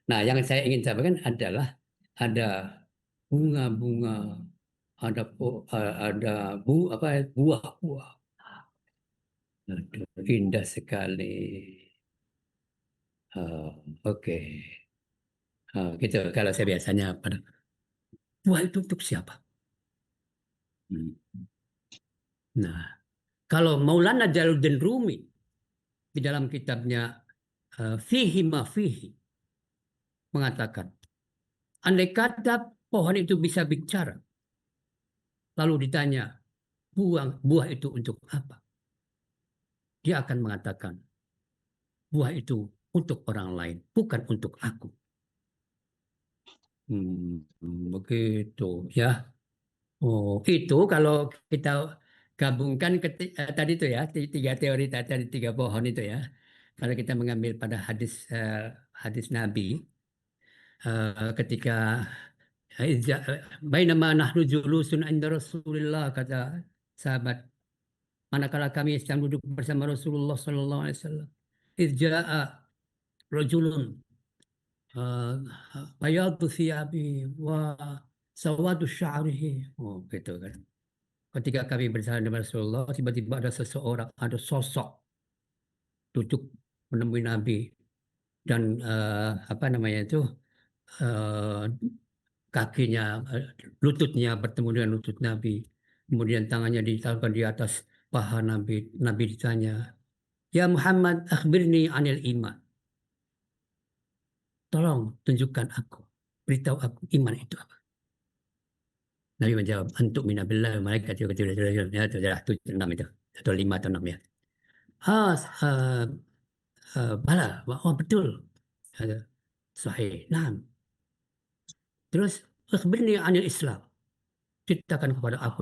Nah, yang saya ingin sampaikan adalah ada bunga-bunga, ada buah-buah. Indah sekali. Oke. Gitu. Kalau saya biasanya pada buah itu untuk siapa? Nah, kalau Maulana Jalaluddin Rumi di dalam kitabnya Fihi Ma Fihi mengatakan, andai kata pohon itu bisa bicara, lalu ditanya, buah itu untuk apa? Dia akan mengatakan, buah itu untuk orang lain, bukan untuk aku. Begitu ya. Itu kalau kita gabungkan tadi itu ya, tiga teori tadi, tiga pohon itu ya. Kalau kita mengambil pada hadis Nabi, ketika bainama nahnu julusun inda Rasulillah, kata sahabat, manakala kami sedang duduk bersama Rasulullah sallallahu alaihi wasallam, idza'a rajulun bayadu thiyabi wa sawadu sya'rihi. Gitu kan. Ketika kami bersama dengan Rasulullah, tiba-tiba ada seseorang, ada sosok duduk menemui Nabi dan kakinya, lututnya bertemu dengan lutut Nabi, kemudian tangannya ditaruhkan di atas paha Nabi. Nabi ditanya, ya Muhammad, akhbirni anil iman. Tolong tunjukkan aku, beritahu aku iman itu apa. Nabi menjawab, antuk minabillah malaikat itu 7 6 itu atau 5 atau 6 ya. Bala, betul. Sahih. Nah. Terus akhbirni anil Islam. Ceritakan kepada aku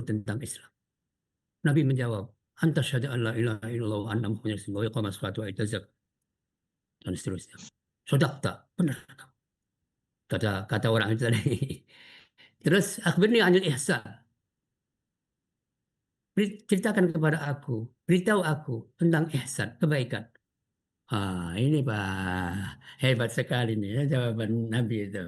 tentang Islam. Nabi menjawab, anta syahadu an la ilaha illallah wa anna muhammadar rasulullah wa iqamas salati wa itaz zakat. Dan seterusnya. Shadaqta, benar. Kata orang itu tadi. Terus akhbirni anil ihsan. Ceritakan kepada aku, beritahu aku tentang ihsan, kebaikan. Ini Pak, hebat sekali nih jawaban Nabi itu.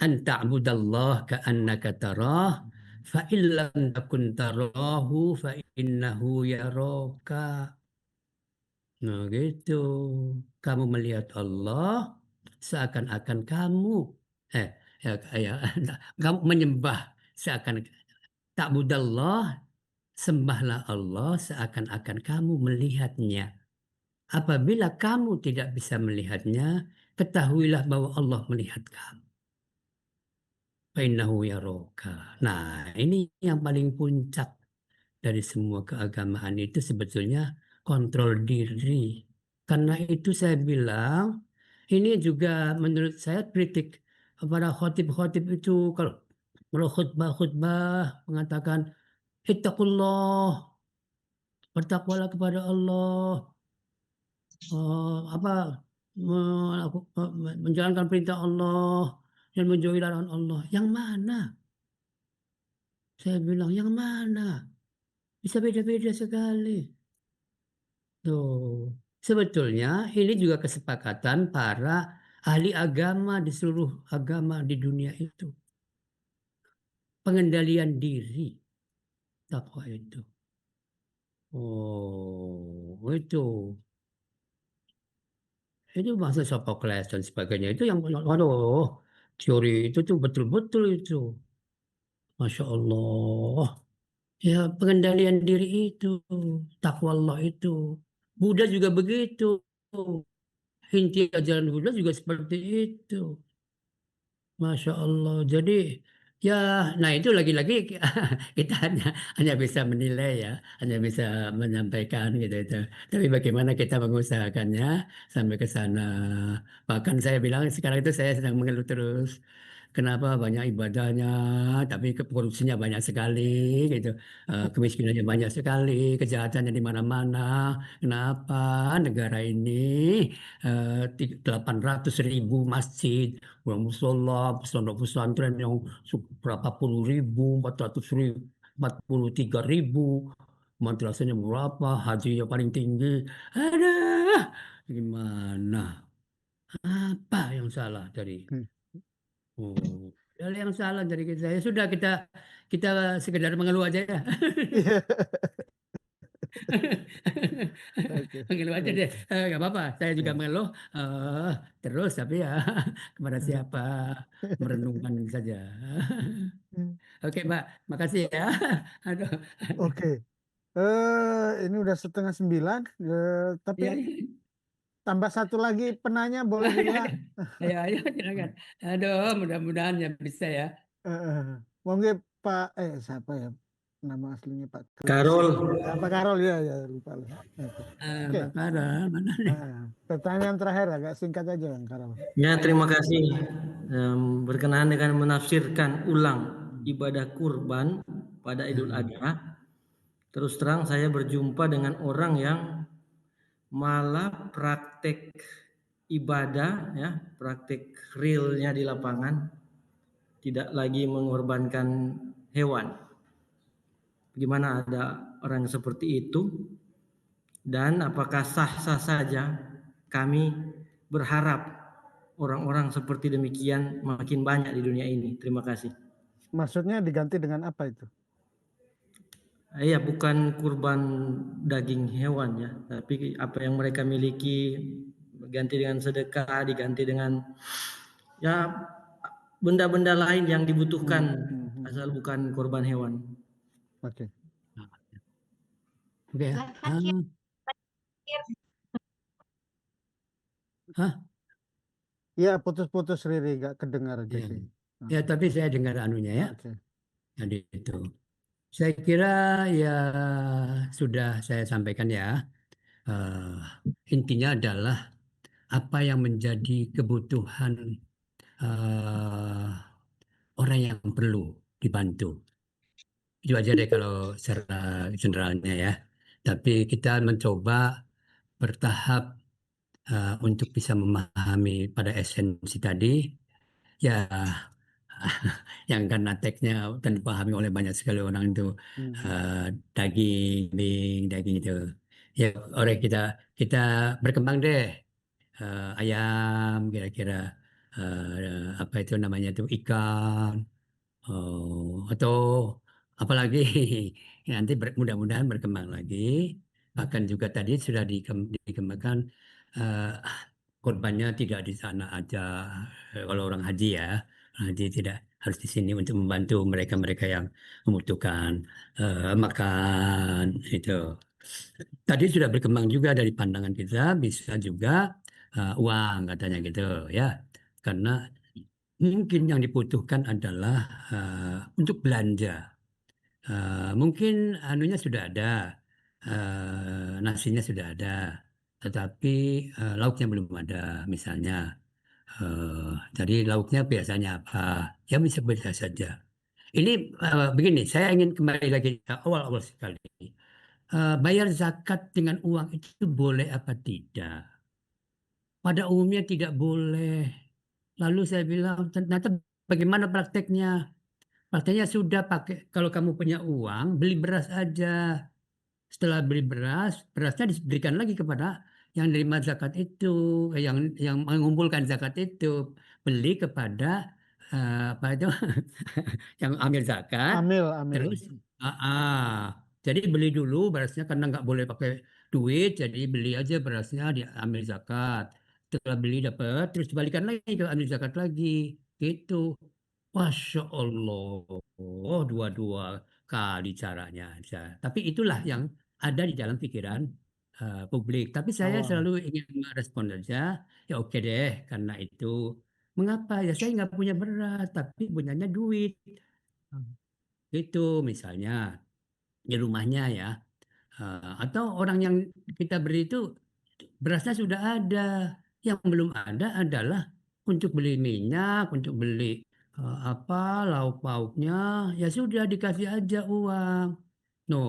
An ta'budallah ka'annaka tarah fa illam takun tarahu fa innahu yaraka. Nah, gitu. Kamu melihat Allah seakan-akan kamu kamu menyembah seakan ta'budallah, sembahlah Allah seakan-akan kamu melihatnya. Apabila kamu tidak bisa melihatnya, ketahuilah bahwa Allah melihat kamu. Fainnahu yaraka. Nah, ini yang paling puncak dari semua keagamaan itu sebetulnya kontrol diri. Karena itu saya bilang, ini juga menurut saya kritik kepada khotib-khotib itu. Kalau khutbah mengatakan, ittaqullah, bertakwalah kepada Allah, menjalankan perintah Allah dan menjauhi larangan Allah. Yang mana? Saya bilang, yang mana? Bisa beda-beda sekali. Tuh. Sebetulnya ini juga kesepakatan para ahli agama di seluruh agama di dunia itu. Pengendalian diri, takwa itu. Oh, itu. Itu bahasa Sophocles dan sebagainya. Itu yang, aduh, teori itu tuh betul-betul itu. Masya Allah. Ya, pengendalian diri itu, takwa Allah itu. Buddha juga begitu. Inti ajaran Buddha juga seperti itu. Masya Allah. Jadi ya, nah itu lagi-lagi kita hanya bisa menilai ya, hanya bisa menyampaikan gitu itu. Tapi bagaimana kita mengusahakannya sampai ke sana. Bahkan saya bilang sekarang itu saya sedang mengeluh terus. Kenapa banyak ibadahnya, tapi korupsinya banyak sekali, gitu. Kemiskinannya banyak sekali, kejahatannya di mana-mana. Kenapa negara ini 800.000 masjid, musola, pesantren yang berapa puluh ribu, 400.000, 43.000, madrasahnya berapa, hajinya paling tinggi. Ada gimana? Apa yang salah dari? Oh, hal yang salah dari kita. Ya sudah kita sekedar mengeluh aja ya. Oke. Mengeluh aja deh. Nggak apa-apa. Saya juga Ya. mengeluh terus tapi ya kepada siapa merenungkan saja. Oke, Mbak. Makasih ya. Aduh. Oke. Ini udah 8:30. Tapi Iya. tambah satu lagi penanya boleh juga. Ayo silakan. Aduh, mudah-mudahan ya bisa ya. Monggo Pak, siapa ya nama aslinya Pak Karol. Pak Karol ya lupa. Oke. Pak Karol, mana nih? Pertanyaan terakhir agak singkat aja Bang Karol. Ya, terima kasih. Berkenaan dengan menafsirkan ulang ibadah kurban pada Idul Adha. Terus terang saya berjumpa dengan orang yang malah praktek ibadah ya, praktek realnya di lapangan, tidak lagi mengorbankan hewan. Bagaimana ada orang seperti itu? Dan apakah sah-sah saja kami berharap orang-orang seperti demikian makin banyak di dunia ini? Terima kasih. Maksudnya diganti dengan apa itu? Iya, bukan kurban daging hewan ya, tapi apa yang mereka miliki diganti dengan sedekah, diganti dengan ya benda-benda lain yang dibutuhkan asal bukan kurban hewan. Oke. Oke. Hah? Ya, putus-putus Riri, gak kedengar aja Ya. sih. Ya, tapi saya dengar anunya ya. Oke. Jadi itu. Saya kira ya sudah saya sampaikan ya. Intinya adalah apa yang menjadi kebutuhan orang yang perlu dibantu. Itu aja deh kalau secara generalnya ya. Tapi kita mencoba bertahap untuk bisa memahami pada esensi tadi. Ya, yang karena teksnya dan dipahami oleh banyak sekali orang itu daging itu. Ya, oleh kita berkembang deh. Ayam kira-kira apa itu namanya itu ikan atau apalagi nanti mudah-mudahan berkembang lagi. Bahkan juga tadi sudah dikembangkan korbannya tidak di sana aja. Kalau orang haji ya, haji tidak harus di sini untuk membantu mereka-mereka yang membutuhkan makan itu. Tadi sudah berkembang juga dari pandangan kita, bisa juga uang katanya gitu ya, karena mungkin yang dibutuhkan adalah untuk belanja. Mungkin anunya sudah ada, nasinya sudah ada, tetapi lauknya belum ada misalnya. Jadi lauknya biasanya apa? Ya bisa saja. Ini begini, saya ingin kembali lagi ke awal-awal sekali. Bayar zakat dengan uang itu boleh apa tidak? Pada umumnya tidak boleh. Lalu saya bilang, ternyata bagaimana prakteknya? Prakteknya sudah pakai, kalau kamu punya uang, beli beras aja. Setelah beli beras, berasnya diberikan lagi kepada yang nerima zakat itu, yang mengumpulkan zakat itu, beli kepada apa itu, yang ambil zakat, Amil. terus jadi beli dulu berasnya karena nggak boleh pakai duit, jadi beli aja berasnya diambil zakat. Setelah beli dapat, terus dibalikan lagi ke ambil zakat lagi, gitu. Masya Allah, dua-dua kali caranya. Tapi itulah yang ada di dalam pikiran publik. Tapi saya Awam. selalu ingin merespon saja, ya oke deh, karena itu. Mengapa? Ya saya nggak punya beras, tapi punyanya duit. Itu misalnya di rumahnya ya. Atau orang yang kita beri itu berasnya sudah ada. Yang belum ada adalah untuk beli minyak, untuk beli apa lauk pauknya, ya sudah dikasih aja uang. No,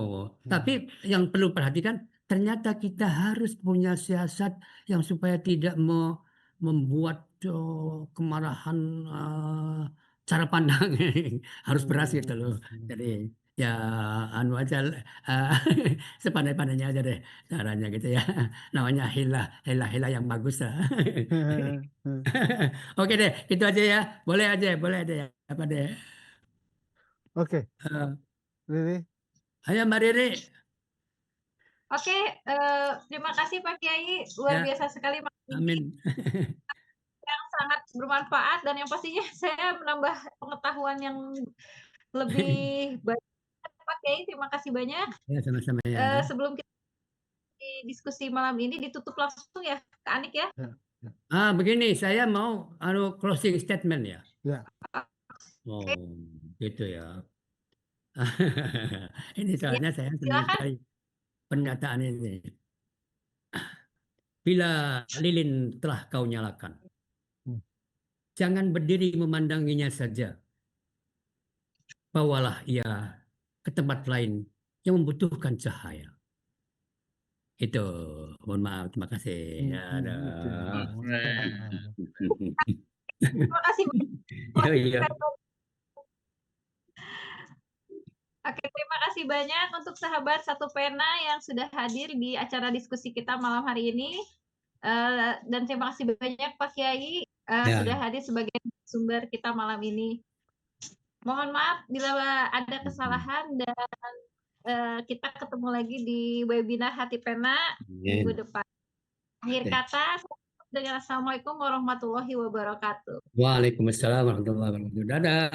tapi yang perlu perhatikan ternyata kita harus punya siasat yang supaya tidak membuat kemarahan cara pandang harus beras gitu loh. Jadi ya anu aja sepandai-pandainya aja deh caranya gitu ya. Namanya hilah yang bagus lah. Oke deh, itu aja ya. Boleh aja ya. Apa deh? Oke, Riri. Ayo Mbak Riri. Oke, terima kasih Pak Kiai, luar Ya, biasa sekali amin. yang sangat bermanfaat dan yang pastinya saya menambah pengetahuan yang lebih banyak. Pak Kiai, terima kasih banyak. Ya, sama-sama ya. Sebelum kita diskusi malam ini ditutup langsung ya, Kak Anik ya. Begini, saya mau closing statement ya. Ya. Oh, gitu ya. Ini soalnya saya senang sekali pernyataan ini. Bila lilin telah kau nyalakan, jangan berdiri memandanginya saja. Bawalah ia ke tempat lain yang membutuhkan cahaya. Itu, mohon maaf, terima kasih. Ya, Terima kasih. Iya. Oke, terima kasih banyak untuk sahabat Satu Pena yang sudah hadir di acara diskusi kita malam hari ini. Dan terima kasih banyak Pak Kiai sudah hadir sebagai sumber kita malam ini. Mohon maaf bila ada kesalahan dan kita ketemu lagi di webinar Hati Pena minggu depan. Akhir kata, dengan Assalamualaikum warahmatullahi wabarakatuh. Waalaikumsalam warahmatullahi wabarakatuh. Dadah.